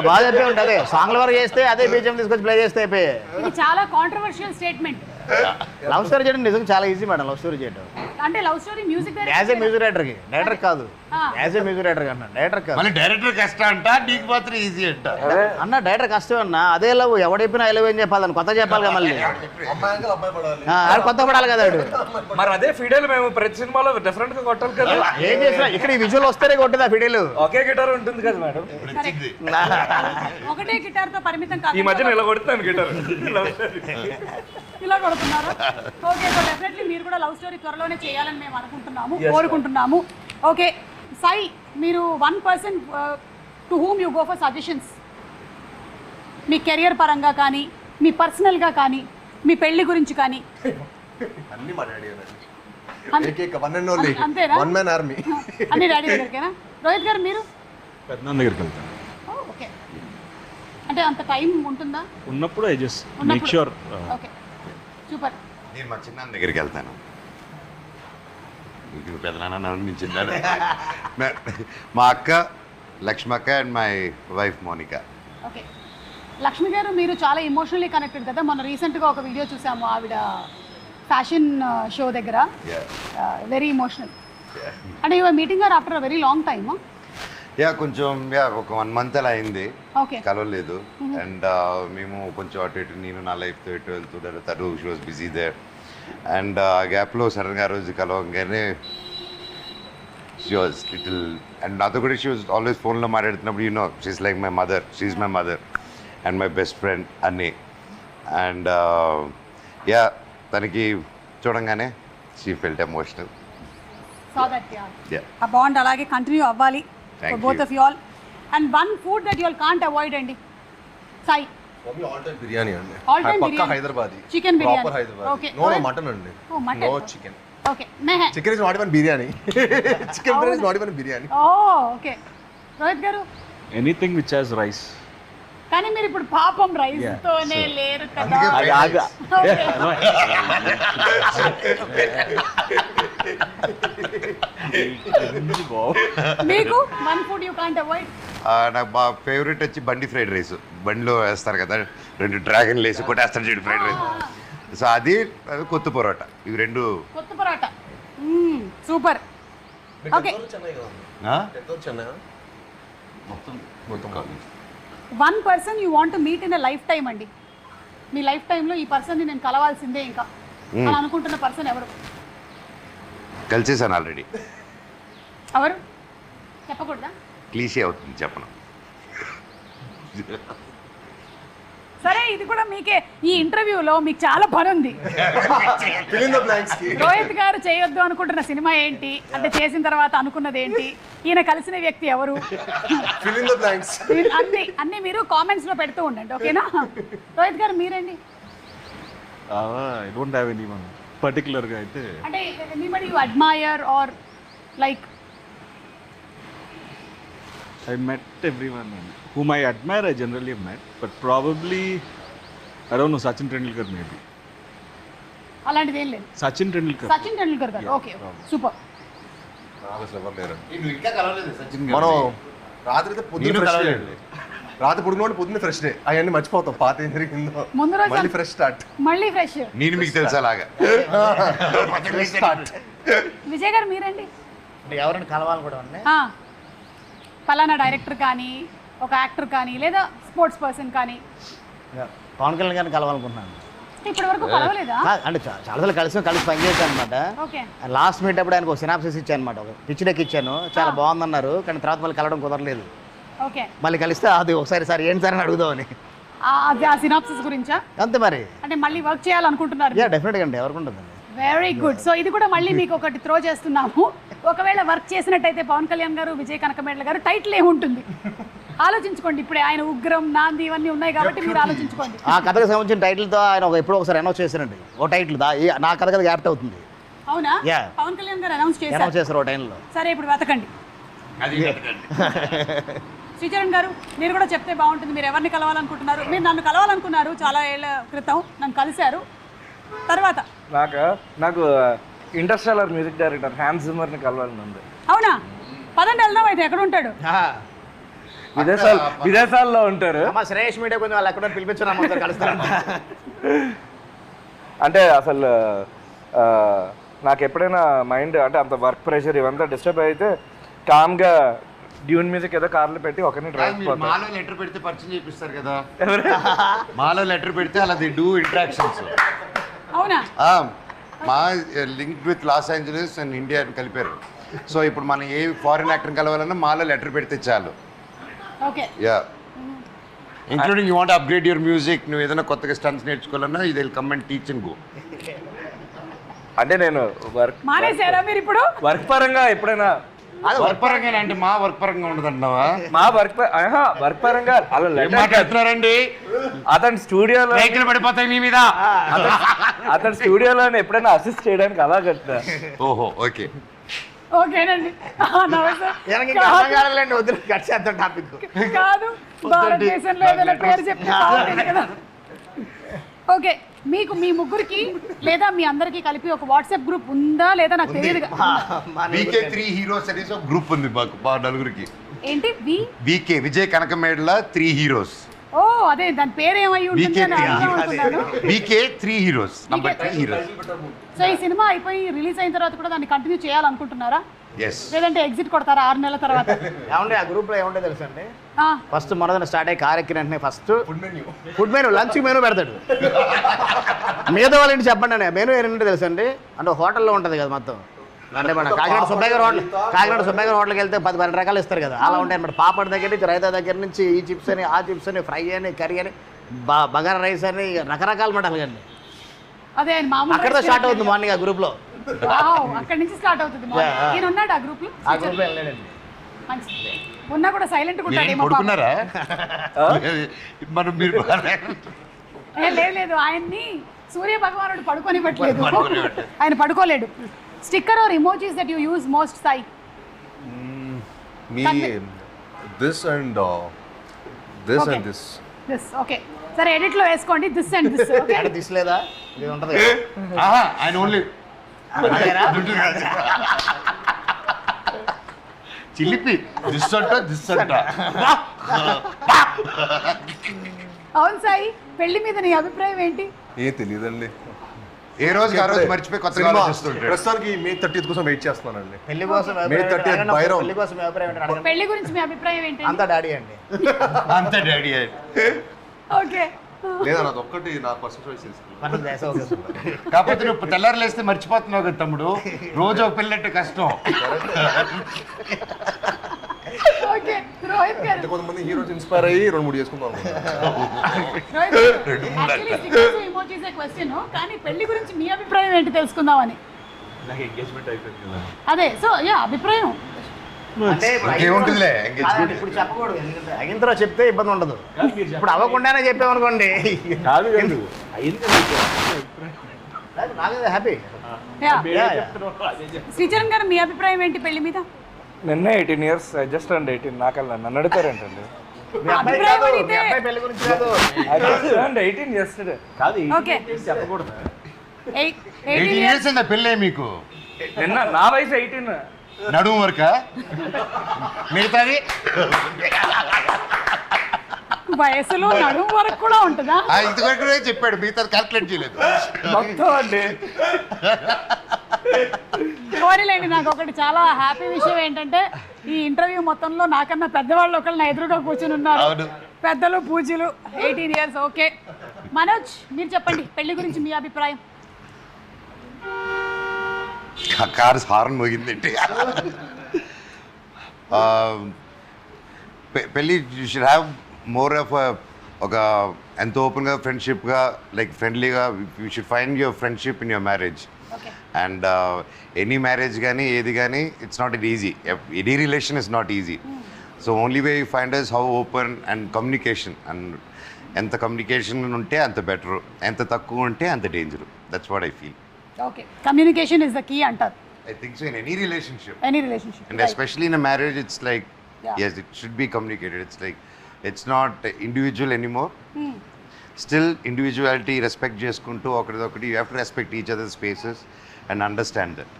బాగా చెప్పే ఉంటుంది. సాంగ్ల వరకు చేస్తే అదే బీజం తీసుకొచ్చి ప్లే చేస్తే అయిపోయి. ఇది చాలా కాంట్రవర్షియల్ స్టేట్మెంట్. లవ్ స్టోరీ చేయడం నిజంగా చాలా ఈజీ మేడం. లవ్ స్టోరీ చేయడం అంటే love story music as a music డైరెక్టర్కి, డైరెక్టర్ కాదు, యాజ్ ఏ మ్యూజిక్ డైరెక్టర్ అన్న. డైరెక్టర్ కాదు, మళ్ళీ డైరెక్టర్ కష్టం అంట, నీకు మాత్రం ఈజీ అంట. అన్న డైరెక్టర్ కష్టం అన్న. అదే లవ్ ఎవడైపోయినా ఐ లవ్ ఏం చెప్పాలని కొత్త చెప్పాలి కదా. మళ్ళీ కొత్త పడాలి కదా. మరి అదే ఫీడేలు మేము ప్రతి సినిమాలో డిఫరెంట్ గా కొట్టాలి కదా. ఏం చేసినా ఇక్కడ ఈ విజువల్ వస్తేనే కొట్టేది ఆ ఫిడీలు. ఒకే గిటార్ ఉంటుంది కదా మేడం. ఒకటే గిటార్ తో పరిమితం కాదు. ఈ మధ్యన ఇలా కొడుతాను గిటార్. ఇలా కొడుతున్నారు. ఓకే. సో డెఫినెట్లీ మీరు కూడా లవ్ స్టోరీ త్వరలోనే చేయాలని మేము అనుకుంటున్నాము, కోరుకుంటున్నాము. ఓకే సాయి, మీరు 1% to whom you go for suggestions, me career పరంగా కానీ, మీ పర్సనల్గా కానీ, మీ పెళ్లి గురించి కానీ. అన్ని మా డాడీ అంతేనా? One man army. అన్ని డాడీ దగ్గరికేనా? రోహిత్ గారు మీరు? పెద్దనాన్న దగ్గరికి వెళ్తాను. ఓకే. అంటే అంత టైం ఉంటుందా? ఉన్నప్పుడు I just make sure. Okay, super. నేను మా చిన్నాన్న దగ్గరికి వెళ్తాను. మీకు పెద్దనాన్న అనిపించింది. మా అక్క Lakshmakka and my wife Monika. Okay. Lakshmi garu, మీరు చాలా ఎమోషనల్లీ కనెక్టెడ్ కదా. మొన్న రీసెంట్గా ఒక వీడియో చూసాము, ఆవిడ ఫ్యాషన్ షో దగ్గర. Very emotional. అంటే యువర్ మీటింగ్ గారు after a very long time. కొంచెం ఒక 1 month అలా అయింది, ఓకే, కలవలేదు. అండ్ మేము కొంచెం అటు ఇటు, నేను నా లైఫ్తో ఇటు వెళ్తుంటారు, తను she was busy there. And ఆ గ్యాప్లో సడన్గా ఆ రోజు కలవగానే షీ వాజ్ లిటిల్ అండ్ నాతో కూడా షీ వాజ్ ఆల్వేస్ ఫోన్లో మాట్లాడుతున్నప్పుడు you know she's like my mother, she is my mother and my best friend అన్నీ. అండ్ యా తనకి చూడంగానే she felt emotional. Saw that, yeah. Yeah. ఆ బాండ్ అలాగే కంటిన్యూ అవ్వాలి Thank for both you. of you all. And one food that you all can't avoid అండి. Sai, all time biryani అండి. All time పక్కా biryani. Hyderabadi. Chicken biryani. Proper Hyderabadi. Okay. No mutton అండి. Oh, mutton. No chicken. Okay మెహే. Chicken is not even biryani. Chicken biryani is not even biryani. Oh okay. Rohit గారు, anything which has rice. కానీ మీరు ఇప్పుడు పాపం రైస్ Yeah, తోనే so- లేరు కదా. అందుకే అది ఆగా Okay. మీకు one food you can't avoid. నాకు మా ఫేవరెట్ వచ్చి బండి ఫ్రైడ్ రైస్. బండిలో వేస్తారు కదా, 2 డ్రాగన్లు వేసి కొట్టేస్తారు చూడు ఫ్రైడ్ రైస్. సో అది కొత్త పొరోటా, ఇవి 2. కొత్త పరోటా సూపర్. ఓకే, చెన్నై కదా. చెన్నై మొత్తం one person you want meet in a life time అండి. మీ లైఫ్ టైంలో ఈ పర్సన్ని నేను కలవాల్సిందే ఇంకా అని అనుకుంటున్న పర్సన్ ఎవరు? కలిసేసాను ఆల్రెడీ. ఎవరు చెప్పకూడదా? క్లీషే అవుతుంది చెప్పను. సరే, ఇది కూడా మీకే. ఈ ఇంటర్వ్యూలో మీకు చాలా పని ఉంది. fill in the blanks కి. రోహిత్ గారు చేయొద్దు అనుకుంటున్న సినిమా ఏంటి, అంటే చేసిన తర్వాత అనుకున్నది ఏంటి, ఈయన కలిసిన వ్యక్తి ఎవరు, fill in the blanks. అన్ని మీరు కామెంట్స్ లో పెడుతూ ఉండండి, ఓకేనా? రోహిత్ గారు మీరండి. I don't have any one పర్టికులర్గా అయితే. అంటే anybody you admire or like. I met everyone whom I admire. I generally have met, but probably I don't know, Sachin Tendulkar maybe. అలాంటిది ఏం లేదు. Sachin Tendulkar. సచిన్ టెండూల్కర్ గారు. Okay, super. నాకు అసలు ఎవరు లేరు. నువ్వు ఇంకా కలవలేదు సచిన్ మనం రాత్రి అయితే పొద్దున్న నేను ఫ్రెష్ డే కలవలేదు. అండి. రాత్రి పొడుగునోడి పొద్దున్న ఫ్రెష్ డే. అవన్నీ మర్చిపోతాం, పాత ఏం జరిగిందో. ముందు రోజు మళ్ళీ ఫ్రెష్ స్టార్ట్. మళ్ళీ ఫ్రెష్. నేను మీకు తెలుసా అలాగా. స్టార్ట్. విజయ్ గారు మీరండి. అంటే ఎవరైనా కలవాలి కూడా అండి. ఫలానా డైరెక్టర్ కానీ, ఒక యాక్టర్ కానీ, లేదా స్పోర్ట్స్ పర్సన్ కానీ. పవన్ కళ్యాణ్ గారిని కలవాలనుకుంటున్నాను. ఇప్పటి వరకు కలవలేదా? అంటే చాలాసార్లు కలిసి పనిచేశాను అనమాట. ఓకే. లాస్ట్ మీట్ అప్పుడు ఆయనకు ఒక సినాప్సిస్ ఇచ్చాను అనమాట, ఒక పిచ్ డెక్ ఇచ్చాను. చాలా బాగుందన్నారు, కానీ తర్వాత మళ్ళీ కలవడం కుదరలేదు. ఓకే. మళ్ళీ కలిస్తే అది ఒకసారి సార్ ఏంటి సార్ అని అడుగుదామని. అది ఆ సినాప్సిస్ గురించా? అంతే మరి. అంటే మళ్ళీ వర్క్ చేయాలనుకుంటున్నారు? యా, డెఫినెట్గా అండి, ఎవరికి ఉంటుందండి. Very good. సో ఇది కూడా మళ్ళీ మీకు ఒకటి త్రో చేస్తున్నాము. ఒకవేళ వర్క్ చేసినట్టయితే పవన్ కళ్యాణ్ గారు, విజయ్ కనకమేడల గారు, టైటిల్ ఏముంటుంది ఆలోచించుకోండి. ఇప్పుడే ఆయన ఉగ్రం, నాంది ఇవన్నీ ఉన్నాయి కాబట్టి మీరు ఆలోచించుకోండి. ఆ కథకు సంబంధించిన టైటిల్తో ఆయన ఎప్పుడో ఒకసారి అనౌన్స్ చేశారండి, ఓ టైటిల్ నా కథ కదా యాప్ట్ అవుతుంది. అవునా? Yeah. పవన్ కళ్యాణ్ గారు అనౌన్స్ అనౌన్స్ చేశారు ఓ టైంలో. సరే, ఇప్పుడు వెతకండి. శ్రీచరణ్ గారు, మీరు కూడా చెప్తే బాగుంటుంది. మీరు ఎవరిని కలవాలనుకుంటున్నారు? మీరు నన్ను కలవాలనుకున్నారు చాలా ఏళ్ళ క్రితం, నన్ను కలిశారు. తర్వాత నాకు ఇంటర్స్టెల్లర్ మ్యూజిక్ డైరెక్టర్ హ్యాన్స్ జిమ్మర్ని కలవాలని ఉంది. అవునా? పదండి వెళ్దాం. అయితే ఎక్కడ ఉంటాడు? విదేశాల్లో ఉంటారు. శ్రేయస్ మీడియా కొంచెం వాళ్ళు ఎక్కడ పిలిపించారు, కలుస్తారంట. అంటే అసలు నాకు ఎప్పుడైనా మైండ్ అంటే అంత వర్క్ ప్రెషర్ ఇవంతా డిస్టర్బ్ అయితే కామ్గా డ్యూన్ మ్యూజిక్ ఏదో కార్లో పెట్టి ఒకరిని డ్రైవ్. మాలో లెటర్ పెడితే పరిచయం చేపిస్తారు కదా. మాలో లెటర్ పెడితే అలా ది డూ ఇంట్రాక్షన్స్. అవునా? మా link with loss Angeles and India కలిపారు. సో ఇప్పుడు మనం ఏ ఫారిన్ యాక్టర్ కలవాలన్నా మాలో లెటర్ పెడితే చాలు. Okay. Yeah, including you want upgrade your music, నువ్వు ఏదైనా కొత్తగా స్టన్స్ నేర్చుకోవాలన్నా ఇది come and teach and go. అంటే నేను మానేశారా మీరు ఇప్పుడు? వర్క్ పరంగా ఎప్పుడైనా వర్క్ పరంగా అంటే మా వర్క్ పరంగా ఉండదు అంటున్నావా? మా వర్క్ పరంగా అలా మాట్లాడుతున్నారండి. అతని స్టూడియోలో రైతులు పడిపోతాయి మీ మీద. అతని స్టూడియోలో ఎప్పుడైనా అసిస్ట్ చేయడానికి అలా కట్టా. ఓహో, ఓకే. ఓకేనండి. టాపిక్ కాదు, భారతదేశంలో ఏదైనా పేరు చెప్తే బాగుంటుంది కదా. ఓకే, మీకు మీ ముగ్గురికి లేదా మీ అందరికి కలిపి ఒక వాట్సాప్ గ్రూప్ ఉందా లేదా నాకు తెలియదు. వీకే 3 హీరోస్ అనేసి ఒక గ్రూప్ ఉంది మాకు, మా నలుగురికి. ఏంటి? వీకే విజయ్ కనకమేడల 3 హీరోస్. ఓ, అదే దాని పేరు ఏమై ఉంటుంది అని అనుకున్నాను. వీకే 3 హీరోస్, నంబర్ 3 హీరోస్. సో ఈ సినిమా అయిపోయి రిలీజ్ అయిన తర్వాత కూడా దాన్ని కంటిన్యూ చేయాలనుకుంటున్నారా, ఎస్, లేదంటే ఎగ్జిట్ కొడతారా 6 నెలల తర్వాత? ఏమండి ఆ గ్రూప్లో ఏముంటే తెలుసు అండి, ఫస్ట్ మనదన స్టార్ట్ అయ్యి కారెక్కిన వెంటనే first food menu, lunch menu పెడతాడు. మిగతా వాళ్ళ ఇంటి చెప్పండి అండి, మెనూ ఏంటంటే తెలుసు అండి, అంటే హోటల్లో ఉంటుంది కదా మొత్తం, అంటే మన కాకినాడ సుబ్బయ్య గారు హోటల్కి వెళ్తే 10-12 రకాలు ఇస్తారు కదా, అలా ఉంటాయి అన్నమాట. పాపడ్ దగ్గర నుంచి, రైతా దగ్గర నుంచి, ఈ చిప్స్ అని, ఆ చిప్స్ అని, ఫ్రై అని, కర్రీ అని, బగారా రైస్ అని, రకరకాల మటలు కానీ అదే ఆయన మామూలు అక్కడితో స్టార్ట్ అవుతుంది మార్నింగ్ ఆ గ్రూప్లో. అక్కడి నుంచి స్టార్ట్ అవుతుంది. ఈయన ఉన్నాడు ఆ గ్రూప్ లో? ఆ గ్రూప్లో వెళ్ళాడండి. మంచిది. ఉన్నా కూడా సైలెంట్ గా ఉంటాడేమో పాపం. పడుకున్నారా మనం మీరు లేదు ఆయన్ని సూర్య భగవానుడు పడుకోనివ్వట్లేదు, ఆయన పడుకోలేడు. Sticker or emojis that you use most Sai? మీ this and this and this. This okay, సరే ఎడిట్ లో వేసుకోండి దిస్ అండ్ దిస్. ఓకే, అంటే తీసలేదా ఇది ఉంటుంది ఆయన ఓన్లీ చిలిపి దిస్ అంట అవును సాయి, పెళ్లి మీద నీ అభిప్రాయం ఏంటి? ఏం తెలియదండి. ఏ రోజుకి ఆ రోజు మర్చిపోయి కొత్తగా ఆలోచిస్తుంటాడు. ప్రస్తుతానికి May 30th కోసం వెయిట్ చేస్తున్నానండి. పెళ్లి కోసం May 30th బైరం. పెళ్లి కోసం మీ అభిప్రాయం ఏంటి అడగండి. పెళ్లి గురించి మీ అభిప్రాయం ఏంటి? అంతా డాడీ అండి. అంతే డాడీ ఓకే, లేదా నాది ఒక్కటి నా పర్సనల్ చాయిస్ తీసుకున్నాను. మనం చేసే ఓకే సూపర్. కాకపోతే నువ్వు తెల్లారు లేస్తే మర్చిపోతున్నావు కదా తమ్ముడు, రోజు ఒక పెళ్ళంటే కష్టం. ఓకే. రోహిత్ గారు, అంటే కొంతమంది హీరోస్ ఇన్స్పైర్ అయ్యి 2-3 చేసుకుందాం ఇమోజీస్ క్వశ్చన్, కానీ పెళ్లి గురించి మీ అభిప్రాయం ఏంటి తెలుసుకుందామని. నాకు ఎంగేజ్మెంట్ అయిపోయింది కదా. అదే సో యా అభిప్రాయం. అంటే ఏముంటుందిలే కాదండి, ఇప్పుడు చెప్పకూడదు, ఎందుకంటే అయిన తర్వాత చెప్తే ఇబ్బంది ఉండదు. ఇప్పుడు అవ్వకుండానే చెప్పామనుకోండి కాదు కాదు అయింది నాకైతే హ్యాపీ. శ్రీచరణ్ గారు మీ అభిప్రాయం ఏంటి పెళ్లి మీద? నిన్న 18 years, జస్ట్ అండ్ 18. నాకల్లా నన్ను అడుగుతారేంటండి? మీ అబ్బాయి కాదు, మీ అబ్బాయి పెళ్లి గురించి కాదు. 18 yesterday. కాదు ఓకే, చెప్పకూడదు. 18 years అయిందా పెళ్ళే మీకు? నిన్న నా వయసు 18. నడుము వరక మిగతాది వయసులో నడుము వరకు కూడా ఉంటుందా? ఇంతవరకు చెప్పాడు, మిగతాది క్యాల్కులేట్ చేయలేదు. మొత్తం అండి. కోరిలేండి. నాకు ఒకటి చాలా హ్యాపీ విషయం ఏంటంటే ఈ ఇంటర్వ్యూ మొత్తంలో నాకన్నా పెద్దవాళ్ళు ఒకళ్ళు నా ఎదురుగా కూర్చుని ఉన్నారు. పెద్దలు పూజలు. 18 years. ఓకే, మనోజ్ మీరు చెప్పండి పెళ్లి గురించి మీ అభిప్రాయం. కారు హార్న్ మోగిందండి. పెళ్ళి you should have more of ఒక ఎంత ఓపెన్గా ఫ్రెండ్షిప్గా, లైక్ ఫ్రెండ్లీగా you should find your friendship in your marriage. And any marriage కానీ ఏది కానీ it's not it easy. Any relation is not easy. So only way you find is how open and communication. And ఎంత communication ఉంటే అంత better, ఎంత తక్కువ ఉంటే అంత danger. That's what I feel. Okay, communication is the key అంటారు. I think so in any relationship. Any relationship. And especially in a marriage, it's like, yes, it should be communicated. It's like, it's not individual anymore. Still, individuality, respect చేసుకుంటూ ఒకరిదొకటి, you have to respect each other's spaces and understand that.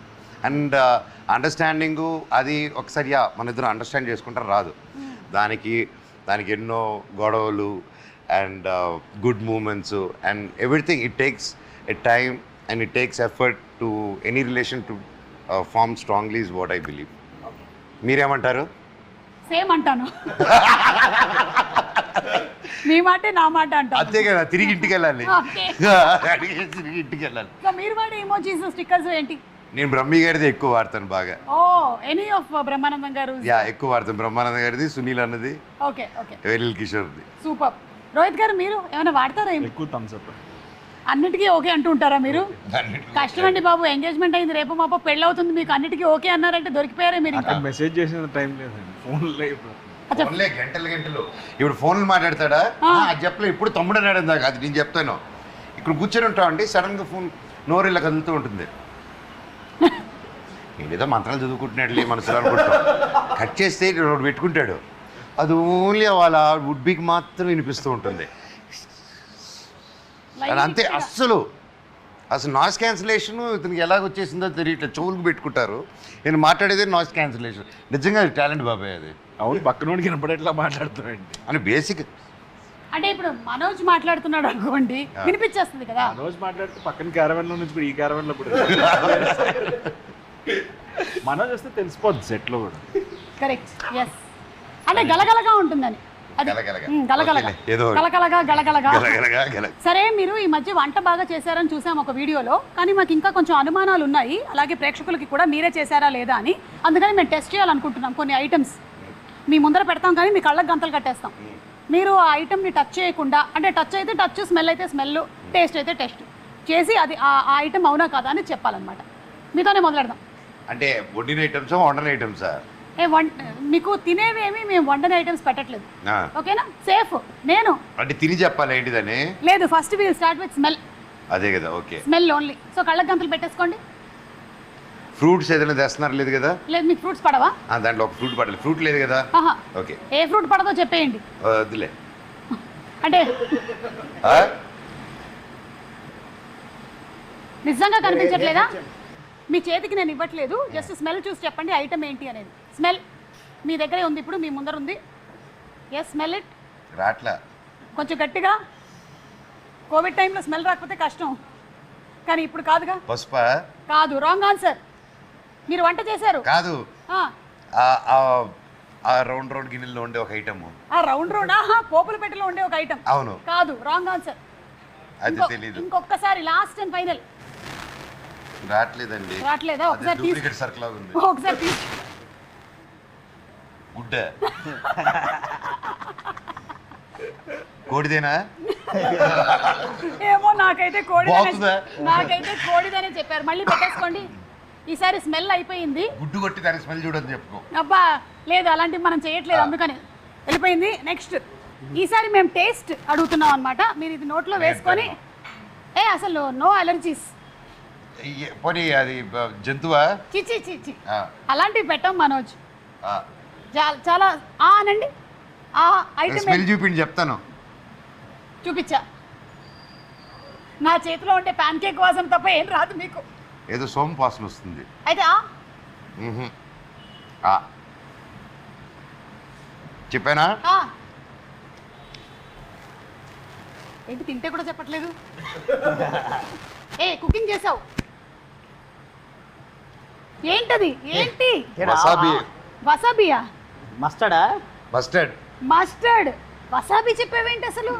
And understanding అది ఒకసారి మన ఇద్దరు understand చేసుకుంటారు రాదు. దానికి ఎన్నో గొడవలు and good moments and everything. It takes a time and it takes effort to any relation to form strongly is what I believe. మీరేమంటారు? సేమ్ అంటాను. మీ మాటే నా మాట అంటాను. అంతే కదా, తిరిగి ఇంటికి వెళ్ళాలి. Okay. తిరిగి ఇంటికి వెళ్ళాలి. సో మీరు వాడే ఇమోజీస్ స్టిక్కర్స్ ఏంటి? నేను బ్రహ్మి గారిది ఎక్కువ వాడతాను బాగా. ఓ, ఎనీ ఆఫ్ బ్రహ్మానందం గారు? ఎక్కువ వాడతాను. బ్రహ్మానంద గారిది, సునీల్ అన్నది, ఓకే ఓకే, వెలిల్ కిషోర్ది. సూపర్. రోహిత్ గారు మీరు ఏమైనా వాడతారా? ఎక్కువ థమ్స్ అప్. అన్నిటికీ ఓకే అంటూ ఉంటారా మీరు? కష్టం అండి బాబు, ఎంగేజ్మెంట్ అయింది, రేపు మాప పెళ్ళి అవుతుంది, మీకు అన్నిటికీ ఓకే అన్నారంటే దొరికిపోయారే మీరు. ఇంకా మెసేజ్ చేసిన టైం లేదండి, ఫోన్లో ఇప్పుడు. ఫోన్లే గంటలు. ఇప్పుడు ఫోన్లు మాట్లాడతాడా? అది చెప్పలే. ఇప్పుడు తమ్ముడు అన్నాడు దాకా, అది నేను చెప్తాను. ఇక్కడ కూర్చొని ఉంటామండి, సడన్గా ఫోన్ నోరు ఇలా కదులుతూ ఉంటుంది. నేనేదో మంత్రాలు చదువుకుంటున్నాడులే మనసులో అనుకుంటాం. కట్ చేస్తే రోడ్డు పెట్టుకుంటాడు. అది ఓన్లీ వాళ్ళ వుడ్బీకి మాత్రం వినిపిస్తూ ఉంటుంది. అంతే. అస్సలు నాయిస్ క్యాన్సిలేషన్ ఇతనికి ఎలాగ వచ్చేసిందో తెలియట్లేదు. చెవులకు పెట్టుకుంటారు. నేను మాట్లాడేది నాయిస్ క్యాన్సిలేషన్. నిజంగా టాలెంట్ బాబాయ్ అది. అవును, పక్కనోడికి వినపడేట్లా మాట్లాడుతున్నాండి అని బేసిక్. అంటే ఇప్పుడు మనోజ్ మాట్లాడుతున్నాడు అనుకోండి, వినిపించేస్తుంది కదా. మనోజ్ మాట్లాడితే పక్కన క్యారవెన్లో నుంచి ఇప్పుడు ఈ క్యారవెన్లో కూడా మనోజ్ వస్తే తెలిసిపోద్ది సెట్లో కూడా. Correct, yes. అంటే గలగలగా ఉంటుందని. అది గలగలగా. గలగలగా ఓకేలే, ఏదో గలగలగా గలగలగా గలగలగా గల సరే, మీరు ఈ మధ్య వంట బాగా చేశారని చూసాం ఒక వీడియోలో, కానీ మాకు ఇంకా కొంచెం అనుమానాలు ఉన్నాయి, అలాగే ప్రేక్షకులకి కూడా మీరే చేశారా లేదా అని. అందుకని మేము టెస్ట్ చేయాలనుకుంటున్నాం కొన్ని ఐటమ్స్. మీ ముందర పెడతాం కానీ మీ కళ్ళకి గంతలు కట్టేస్తాం. మీరు ఆ ఐటమ్ని టచ్ చేయకుండా, అంటే టచ్ అయితే టచ్, స్మెల్ అయితే స్మెల్, టేస్ట్ అయితే టేస్ట్ చేసి అది ఆ ఐటమ్ అవునా కదా అని చెప్పాలన్నమాట. మీతోనే మొదలెడదాం. అంటే వండిన ఐటమ్సా వండని ఐటమ్సా? మీకు తినేవేమి మేము వండని ఐటమ్స్ పెట్టట్లేదు, ఓకేనా? సేఫ్. నేను అంటే తిని చెప్పాలి ఏంటిదని? లేదు, first we'll start with smell. అదే కదా, ఓకే. Smell only. సో కళ్ళకి గంతలు పెట్టేసుకోండి. ఫ్రూట్స్ ఏదైనా తెస్తున్నారు లేదు కదా? లేదు, మీకు ఫ్రూట్స్ పడవా? దాంట్లో ఒక ఫ్రూట్ పడాలి. ఫ్రూట్ లేదు కదా? ఆహా. ఓకే, ఏ ఫ్రూట్ పడదో చెప్పేయండి. వద్దులే. అంటే ఆ? నిజంగా కనిపించట్లేదా? మీ చేతికి నేను ఇవ్వట్లేదు, జస్ట్ స్మెల్ చూసి చెప్పండి ఐటమ్ ఏంటి అనేది. స్మెల్ మీ దగ్గరే ఉంది, ఇప్పుడు మీ ముందర ఉంది. Yes, smell it. రాట్లా. కొంచెం గట్టిగా. కోవిడ్ టైంలో స్మెల్ రాకపోతే కష్టం, కానీ ఇప్పుడు కాదుగా. పసుపా? కాదు, రాంగ్ ఆన్సర్. మీరు వంట చేశారు. కాదు, ఆ, ఆ రౌండ్ రౌండ్ గిన్నెల్లో ఉండే ఒక ఐటమ్. ఆ రౌండ్ రౌండ్ పోపుల పెట్టెలో ఉండే ఒక ఐటమ్. అవును. కాదు, రాంగ్ ఆన్సర్. అది తెలీదు. ఇంకొకసారి, లాస్ట్ అండ్ ఫైనల్. రావట్లేదండి. రావట్లేదా? ఒకసారి తీసి, డూప్లికేట్ సర్కిల్ లాగా ఉంది. ఒకసారి తీసి. గుడ్డ. కోడిదేనా? ఏమో, నాకైతే బాగుందా? నాకైతే కోడిదనే చెప్పారు. మళ్ళీ పెట్టేసుకోండి. ఈసారి స్మెల్ అయిపోయింది. గుడ్డు కొట్టి దాని స్మెల్ చూడని చెప్పుకో. అబ్బా లేదు, అలాంటివి మనం చేయట్లేదు, అందుకని వెళ్ళిపోయింది. నెక్స్ట్, ఈసారి మేము టేస్ట్ అడుగుతున్నాం అనమాట. మీరు ఇది నోట్లో వేసుకొని, అసలు నో అలర్జీస్. పోనీ అది జంతువా? చిచి చిచి, అలాంటివి పెట్టాం మనోజ్. చాలా అనండి. ఆ ఐటమ్ స్మెల్ చూపిండి చెప్తాను. చూపించా. నా చేతిలో ఉంటే ప్యాన్ కేక్ వాసన తప్ప ఏం రాదు మీకు. ఏదో సోంపు వాసన వస్తుంది. అయితే చెప్పానా? ఏంటి, తింటే కూడా చెప్పట్లేదు? కుకింగ్ చేసావు ఏంటది? ఏంటి? వసాబీ. వసాబియా? మస్టర్డా? మస్టర్డ్. మస్టర్డ్. వసాబీ చెప్పేవేంటి అసలు?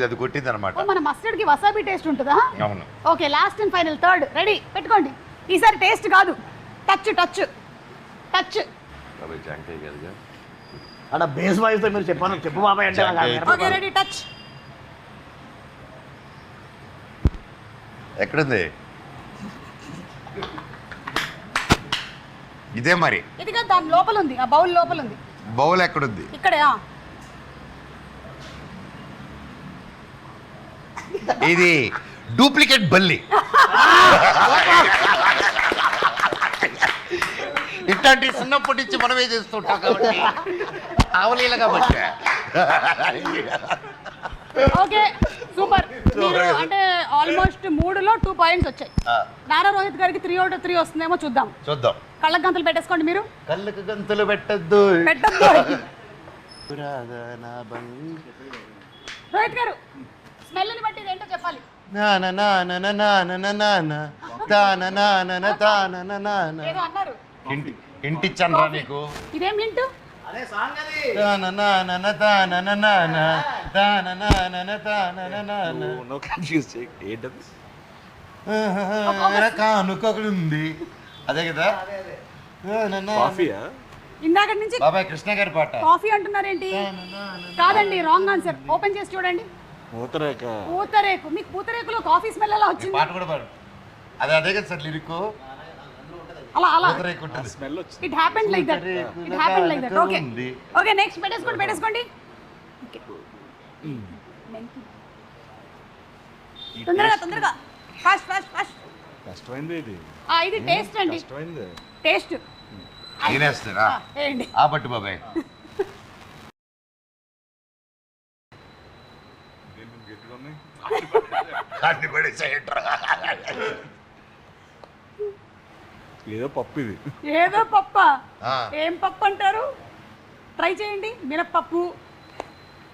అది కొట్టింది అనమాట. మన మస్టర్డ్ కి వసాబీ టేస్ట్ ఉంటుందా? అవును. Okay, last and final, third. Ready, పెట్టుకోండి. ఈసారి టేస్ట్ కాదు, టచ్ టచ్ టచ్. అక్కడ బేస్ వాయిస్తో మీరు చెప్పాను, చెప్పు బాబాయ్ అంటే. Okay, ready, touch. ఎక్కడుంది? ఇదే మరి. ఇదిగా దాని లోపల ఉంది, ఆ బౌల్ లోపల ఉంది. బౌల్ ఎక్కడుంది? ఇక్కడే. ఇది డూప్లికేట్ బల్లి. ఇట్లాంటి చిన్నప్పటి నుంచి మనమే చేస్తుంటాం కాబట్టి ఆవలీలగా బట్టి. Okay, super. మీరు అంటే ఆల్మోస్ట్ 3లో 2 పాయింట్స్ వచ్చాయి. నారా రోహిత్ గారికి 3 out of 3 వస్తుందేమో చూద్దాం. చూద్దాం. కళ్ళకి గంతలు పెట్టేసుకోండి. మీరు కళ్ళకు గంతులు పెట్టద్దు. రోహిత్ గారు, స్మెల్ని బట్టి ఇదేంటో చెప్పాలి. ఏదో అన్నారు. ఇంటిచ్చనరా నీకు? ఇదేం హింట్? నో కన్ఫ్యూజ్ ఏంటది? కానుకొకటి ఉంది, అదే కదా. కాఫీయా? ఇందాక నుంచి బాబాయ్ కృష్ణ గారి పాట. కాఫీ అంటున్నారేంటి? కాదండి, రాంగ్ ఆన్సర్. ఓపెన్ చేసి చూడండి. పూతరేక. పూతరేకు. మీకు పూతరేకులో కాఫీ స్మెల్ ఎలా వచ్చింది? పాట కూడా పాడు. అదే కదా సార్ లిరిక్. అలా అలా స్మెల్ వచ్చింది. It happened like that. It happened like that. Okay, okay, next పెట్టేసుకోండి. ఓకే, తొందరగా ఫాస్ట్. కష్టమైంది ఇది. ఇది టేస్ట్ అండి. కష్టమైంది టేస్ట్. తినేస్తారా? ఏంటి? ఆ పట్టు బాబాయ్. ఏదో పప్పు ఇది. ఏదో పప్ప. ఏం పప్పు అంటారు? ట్రై చేయండి. మినప్పప్పు.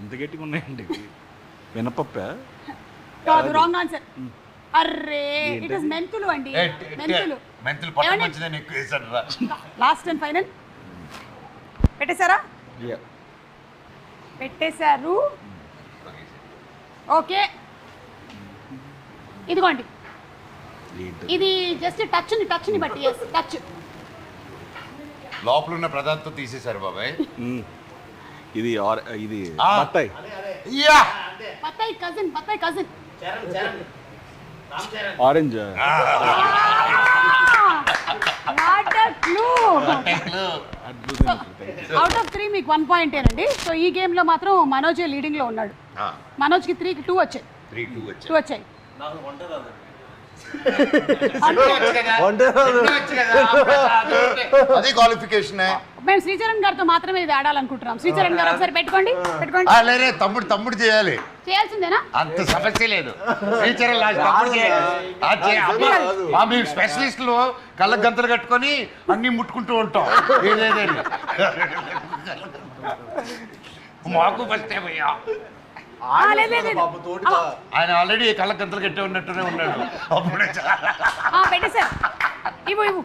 ఇంత గట్టిగా ఉన్నాయండి. మినపప్పా? కాదు, రాంగ్ ఆన్సర్. అర్రే, ఇట్ ఇస్ మెంతులు అండి. మెంతులు పట్టు మంచిదని ఎక్కువ వేసాను రా. లాస్ట్ అండ్ ఫైనల్ పెట్టేశారా? పెట్టేశారు. ఓకే, ఇదిగోండి, ఇది జస్ట్ టచ్ని బట్టి, టచ్. లోపల ఉన్న పదార్థం తీసేశారు బాబాయ్. ఇది బత్తాయి. బత్తాయి cousin. Orange. What a clue. Out of 3 మీకు 1 పాయింటేనండి. సో ఈ గేమ్లో మాత్రం మనోజ్ లీడింగ్లో ఉన్నాడు. మనోజ్కి 3కి 2 వచ్చాయి. 2 వచ్చాయి. అది క్వాలిఫికేషన్. మేము శ్రీచరణ్ గారితో మాత్రమే ఇది ఆడాలనుకుంటున్నాం. శ్రీచరణ్ గారు ఒకసారి పెట్టుకోండి. లేరే తమ్ముడు చేయాలి. చేయాల్సిందేనా? అంత సమస్య లేదు. మీ స్పెషలిస్టులు కళ్ళ గంతలు కట్టుకొని అన్ని ముట్టుకుంటూ ఉంటాం. ఏదేదని మాకు ఫస్ట్ అయ్యా. ఆయన ఆల్రెడీ కళ్ళ గంతలు కట్టే ఉన్నట్టునే ఉన్నాడు. అప్పుడే పెట్టేశారు. ఇవ్వు.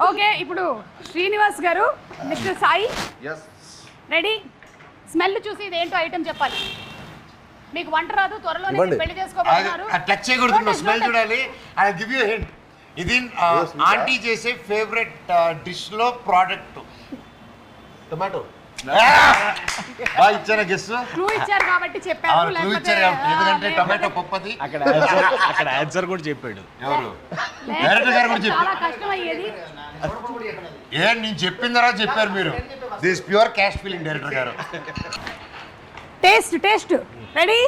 ఓకే, ఇప్పుడు శ్రీనివాస్ గారు, మిస్టర్ సాయి రెడీ. స్మెల్ చూసి ఇది ఏంటో ఐటమ్ చెప్పాలి. మీకు వంట రాదు, త్వరలోనే మీరు పెళ్లి చేసుకోబోతున్నారు. టచ్ చేయకూడదు, స్మెల్ చూడాలి. I give you hint. ఇది ఆంటీ చేసే ఫేవరెట్ డిష్ లో ప్రోడక్ట్. టొమాటో. ఇచ్చారా గెస్? క్లూ ఇచ్చారు కాబట్టి చెప్పారు. ఎందుకంటే టొమాటో పప్పది. అక్కడ ఆన్సర్ కూడా చెప్పాడు. ఎవరు? డైరెక్టర్ గారు కూడా చెప్పారు. చాలా కష్టం అయ్యేది. నేను చెప్పిన తర్వాత చెప్పారు మీరు. This pure cash feeling director garu. Taste ready.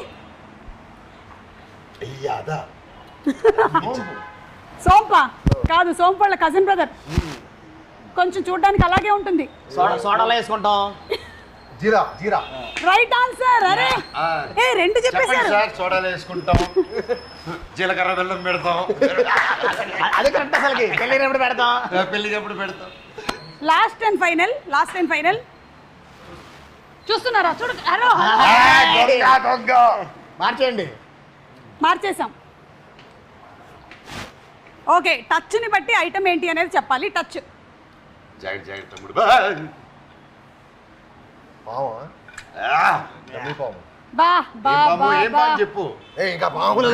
సోంప కాదు, సోంప వాళ్ళ కజిన్ బ్రదర్. కొంచెం చూడడానికి అలాగే ఉంటుంది. సోడాలో వేసుకుంటాం. జీరా. Right answer. అరే రెండు చెప్పేశారు. సార్ సోడాలు వేసుకుంటాం, జీలకర్ర బెల్లం పెడతాం. అది కరెక్ట్. అసలుకి పెళ్ళినప్పుడు పెడతాం. పెళ్ళికప్పుడు పెడతాం. లాస్ట్ అండ్ ఫైనల్ చూస్తున్నారా? చూడు. హలో, మార్చేయండి. మార్చేసాం. ఓకే, టచ్ని బట్టి ఐటమ్ ఏంటి అనేది చెప్పాలి. టచ్. జాగ్రత్త తమ్ముడు. చెప్పు. ఇంకా పాములు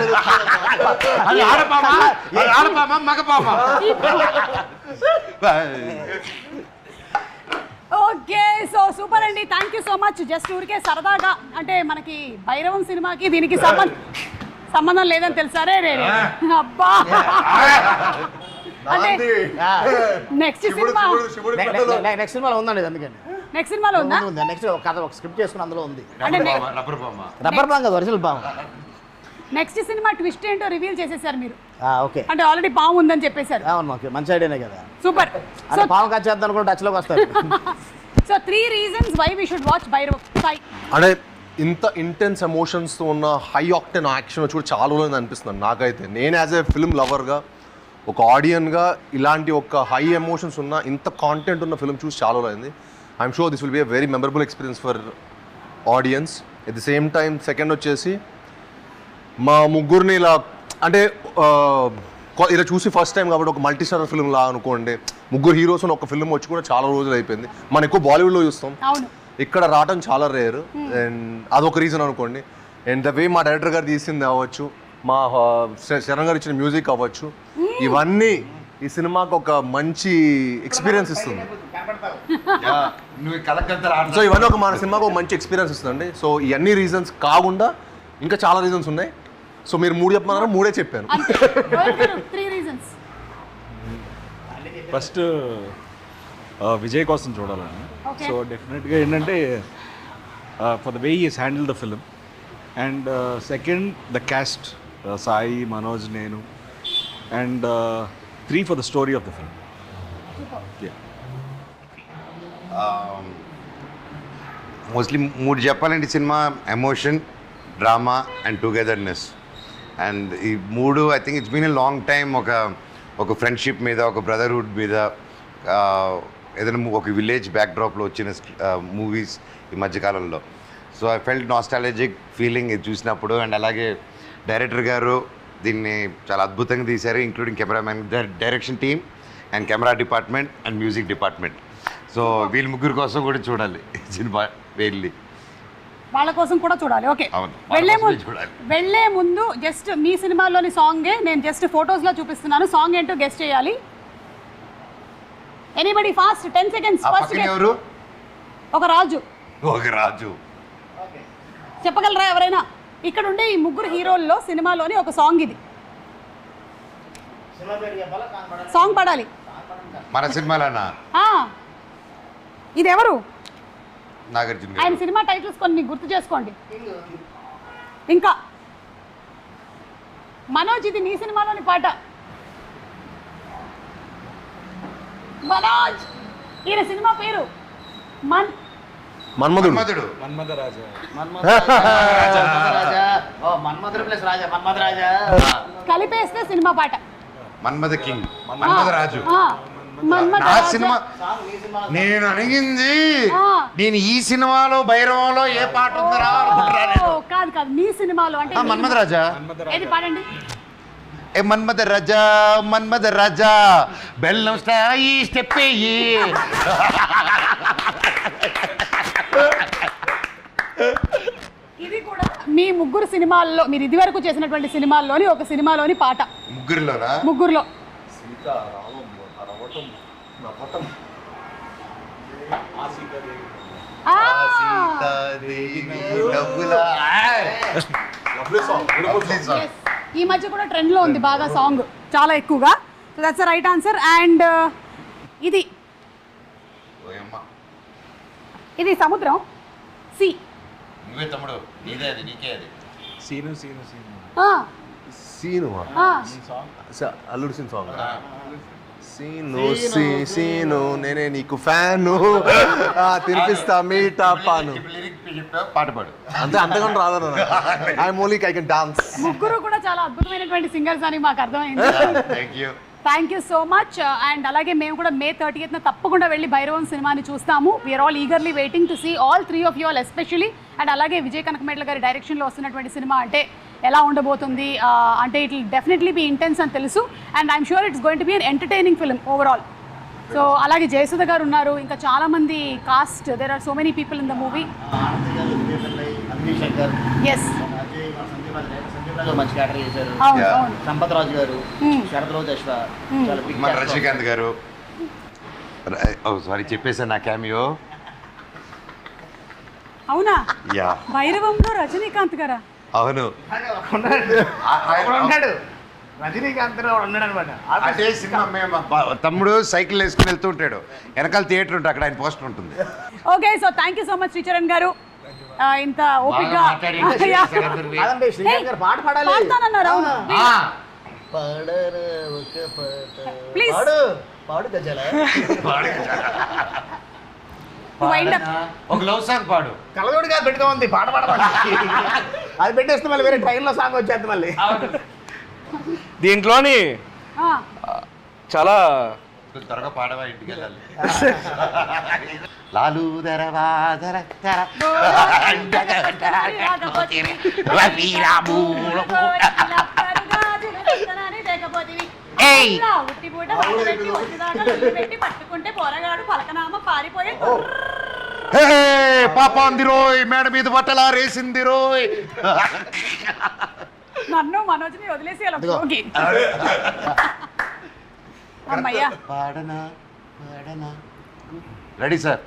ఆడపామా మగపామా? ఓకే, సో సూపర్ అండి. Thank you so much. Just ఊరికే సరదాగా, అంటే మనకి భైరవం సినిమాకి దీనికి సంబంధం లేదని తెలుసారే. రే అబ్బా, అంటే నెక్స్ట్ సినిమాలో ఉందండి. అందుకని నెక్స్ట్ సినిమాలో ఉందా? నెక్స్ట్ కథ ఒక స్క్రిప్ట్ చేసుకుని అందులో ఉంది. రబ్బర్ పాము కదా, ఒరిజినల్ పాము. నెక్స్ట్ సినిమా ట్విస్ట్ ఏంటో రివీల్ చేసేసారు మీరు. ఓకే, అంటే ఆల్రెడీ పాము ఉందని చెప్పేశారు. అవును, ఓకే, మంచి ఐడియానే కదా. సూపర్. అంటే పాము కచ్చేద్దాం అనుకుంటే టచ్లోకి వస్తారు. So 3 reasons why we should watch Bhairav. Sai, అంటే ఇంత ఇంటెన్స్ ఎమోషన్స్తో ఉన్న హై ఆక్టెన్ యాక్షన్ చూడ చాలా రోజులు అనిపిస్తుంది నాకైతే. నేను యాజ్ ఏ ఫిల్మ్ లవర్గా, ఒక ఆడియన్గా, ఇలాంటి ఒక హై ఎమోషన్స్ ఉన్న ఇంత కాంటెంట్ ఉన్న ఫిల్మ్ చూసి చాలా రోజులు అయింది. I'm sure this will be a very memorable experience for audience. At the same time second వచ్చేసి మా ముగ్గురిని ఇలా, అంటే ఇలా చూసి ఫస్ట్ టైం కాబట్టి ఒక మల్టీ స్టారర్ ఫిల్మ్ లా అనుకోండి. ముగ్గురు హీరోస్ ఒక ఫిల్మ్ వచ్చి కూడా చాలా రోజులు అయిపోయింది. మనం ఎక్కువ బాలీవుడ్లో చూస్తాం, ఇక్కడ రావడం చాలా రేర్. అండ్ అదొక రీజన్ అనుకోండి. అండ్ ద వే మా డైరెక్టర్ గారు తీసింది అవ్వచ్చు, మా శరణ్ గారు ఇచ్చిన మ్యూజిక్ అవ్వచ్చు, ఇవన్నీ ఈ సినిమాకి ఒక మంచి ఎక్స్పీరియన్స్ ఇస్తుంది. సో ఇవన్నీ ఒక మన సినిమాకి ఒక మంచి ఎక్స్పీరియన్స్ ఇస్తుందండి. సో ఇవన్నీ రీజన్స్ కాకుండా ఇంకా చాలా రీజన్స్ ఉన్నాయి. సో మీరు 3 చెప్పమన్నారు, 3 చెప్పాను. ఫస్ట్ విజయ్ కోసం చూడాలని. సో డెఫినెట్గా ఏంటంటే for the way is handle the film. And second the cast, Sai, Manoj, నేను. And 3 for the story of the film. Mostly 3 చెప్పాలంటే cinema emotion, drama and togetherness. And ఈ 3 I think it's been a long time. ఒక friendship మీద, ఒక brotherhood మీద, ఏదైనా ఒక village బ్యాక్డ్రాప్లో వచ్చిన మూవీస్ ఈ మధ్యకాలంలో. So I felt nostalgic feeling ఇది చూసినప్పుడు. అండ్ అలాగే డైరెక్టర్ గారు దీన్ని చాలా అద్భుతంగా తీశారు, including cameraman, direction team and camera department and music department. So వీళ్ళ ముగ్గురు కోసం కూడా చూడాలి సినిమా వెళ్ళి. వాళ్ళ కోసం కూడా చూడాలి. ఓకే, అవును, వాళ్ళ కోసమే చూడాలి. వెళ్ళే ముందు జస్ట్ మీ సినిమాలోని సాంగే నేను జస్ట్ ఫొటోస్లో చూపిస్తున్నాను. సాంగ్ ఏంటో గెస్ట్ చేయాలి. Anybody fast, 10 seconds. ఆ ఫస్ట్ పక్కన ఎవరు? ఒక రాజు. ఒక రాజు. చెప్పగలరా ఎవరైనా? ఇక్కడ ఉండే ఈ ముగ్గురు హీరోల్లో సినిమాలోని ఒక సాంగ్ ఇది. సాంగ్ పాడాలి. మన సినిమాలోనా? ఇది ఎవరు? నాగార్జున ఆయన గారు. సినిమా టైటిల్స్ కొన్ని గుర్తు చేసుకోండి. ఇంకా మనోజ్, ఇది నీ సినిమాలోని పాట. మనోజ్, ఈయన సినిమా పేరు మన్మధుడు. మన్మధుడు. మన్మథరాజా. మన్మధుడు ప్లస్ రాజా, మన్మథరాజా కలిపేస్తే సినిమా పాట. మన్మథ కింగ్, మన్మథ రాజు. మన్మథ నా రాజా. సినిమా నేను అడిగింది, నేను ఈ సినిమాలో భైరవంలో ఏ పాట ఉందరా అనుకుంటున్నా. ఓ, కాదు కాదు, నీ సినిమాలో అంటే మన్మథ రాజా. ఏది పాడండి. ఏ మన్మథ రాజా, మన్మథ రాజా, బెల్లం స్టాయి స్టెప్ అయ్యి. ఇది కూడా మీ ముగ్గురు సినిమాల్లో, మీరు ఇదివరకు చేసినటువంటి సినిమాల్లోని ఒక సినిమాలోని పాట. ముగ్గురులోనా? ముగ్గురులో. ఆ, yes. ఈ మధ్య కూడా ట్రెండ్లో ఉంది బాగా సాంగ్, చాలా ఎక్కువగా. So that's right answer. And ఇది ఇది సముద్రం, సి. నువ్వే తమ్ముడు, నీదే అది, నీకే అది. సీను సీను సీను. సీను అల్లుడు సీన్ సాంగ్. సీను సీను నేనే నీకు ఫ్యాను, తినిపిస్తా మీటా పాను. పాట పాడు. అంతకుండా రాదు. I'm only I can dance. ముగ్గురు కూడా చాలా అద్భుతమైనటువంటి సింగర్స్ అని మాకు అర్థమైంది. Thank you. Thank you so much. And అలాగే మేము కూడా May 30th తప్పకుండా వెళ్ళి భైరవం సినిమాని చూస్తాము. We are all eagerly waiting to see all 3 of you all especially. And అలాగే విజయ్ కనకమేడల గారి డైరెక్షన్లో వస్తున్నటువంటి సినిమా అంటే ఎలా ఉండబోతుంది అంటే it will definitely be intense అని తెలుసు. And I'm sure it's going to be an entertaining film overall. So అలాగే జయసుధ గారు ఉన్నారు, ఇంకా చాలా మంది cast, there are so many people in the movie. Yes, మంచి క్యారెక్టర్ చేశారు. అవును Yeah. అవును. సంపత్ రాజు గారు, శరత్ రోజు అశ్వ, చాలా big మన cast. రజనీకాంత్ గారు. సారీ చెప్పేసా నా క్యామియో. అవునా? యా, భైరవంలో రజనీకాంత్ గారా? అవును. ఒకడు ఉన్నాడు, రజనీకాంత్ ఉన్నాడు అనమాట. అదే సినిమా మేము తమ్ముడు సైకిల్ వేసుకుని వెళ్తూ ఉంటాడు, వెనకాల థియేటర్ ఉంటుంది, అక్కడ ఆయన పోస్టర్ ఉంటుంది. Okay, so thank you so much Sricharan గారు. ఇంత ఓపిక్గా కాదండి, శ్రీకాంత్ గారు పాట పాడాలి. పాడతానన్నారు. అవును, పాడరా ఒక పాట. Please. పాడు పాడు గజల. Wind up. ఒక లవ్ సాంగ్ పాడు. కలదోడిగా పెట్టుకోమంది పాట పాడమండి. అది పెట్టేస్తే మళ్ళీ వేరే ట్రైన్లో సాంగ్ వచ్చేది మళ్ళీ. దీంట్లోని చాలా త్వరగా పాడవా, ఇంటికి వెళ్ళాలి. లాలు దరవా దర దర పట్టుకుంటే పోరగాడు పలకనామా పారిపోయే. పాప అంది రోయ్, మేడ మీద బట్టలా రేసింది రోయ్. నన్ను మనోజ్ని వదిలేసి అమ్మయ్యా. పాడనా పాడనా. Ready sir?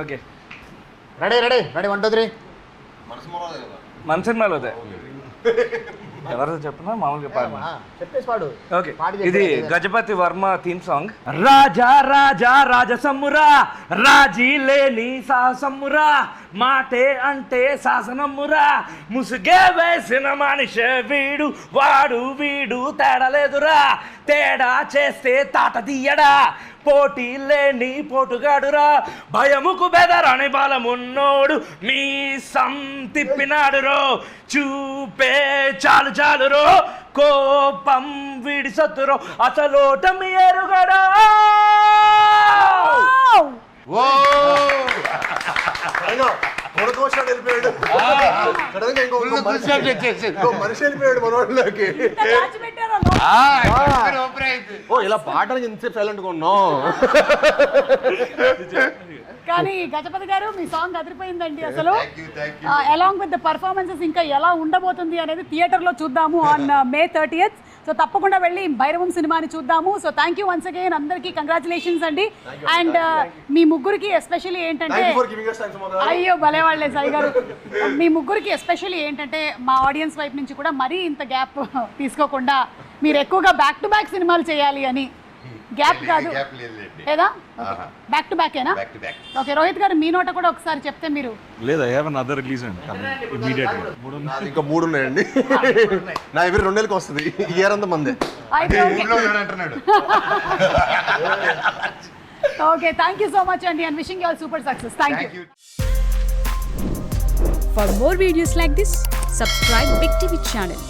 Okay. Ready ready ready 1 2 3. మన సినిమాలో అదే ఎవరితో చెప్పినా మామూలుగా పాడు. చెప్పేసి పాడు. ఓకే, ఇది గజపతి వర్మ థీమ్ సాంగ్. రాజా రాజా రాజసమ్మురా, రాజీ లేని సాహసమ్మురా, మాటే అంటే శాసనమ్మురా, ముసుగే వేసిన మనిషే వీడు, వాడు వీడు తేడలేదురా, తేడా చేస్తే తాట తీయడా, పోటీ లేని పోటుగాడురా, భయముకు బెదరని బలమున్నోడు, మీ సం తిప్పినాడు రో, చూపే చాలు చాలు రో, కోపం వీడి సత్తురో, అసలోటమి ఎరుగడా. ఓ కొడుకోసాడు వెళ్ళిపోయాడు సడన్ గా ఇంకో మనిషి వెళ్ళిపోయాడు మనోళ్ళకి. దాచిపెట్టారా? ఓ ఇలా పాటలకి ఇంతసేపు సైలెంట్ గా ఉన్నాం. కానీ గజపతి గారు మీ సాంగ్ అదిరిపోయిందండి అసలు. అలాంగ్ విత్ ద పర్ఫార్మెన్సెస్ ఇంకా ఎలా ఉండబోతుంది అనేది థియేటర్లో చూద్దాము ఆన్ May 30th. సో తప్పకుండా వెళ్ళి భైరవం సినిమాని చూద్దాము. So thank you once again, అందరికీ కంగ్రాచులేషన్స్ అండి. అండ్ మీ ముగ్గురికి ఎస్పెషల్లీ ఏంటంటే, అయ్యో భలే వాళ్ళే సాయి గారు, మీ ముగ్గురికి ఎస్పెషల్లీ ఏంటంటే మా ఆడియన్స్ వైపు నుంచి కూడా మరీ ఇంత గ్యాప్ తీసుకోకుండా మీరు ఎక్కువగా బ్యాక్ టు బ్యాక్ సినిమాలు చేయాలి అని. గ్యాప్ కాదు లేదా, బ్యాక్ టు బ్యాకేనా? ఓకే, రోహిత్ గారు మీ నోట కూడా ఒకసారి చెప్తే మీరు. లేదు, ఐ హావ్ అనదర్ రిలీజ్ అండి ఇమీడియట్లీ. ఇంకా 3 ఉన్నాయండి. నా ఎవరి 2 నెలలకు వస్తుంది. ఈ ఇయర్ అంతా మందే. Okay, thank you so much అండి, and wishing you all super success. Thank you. For more videos like this, subscribe Big TV channel.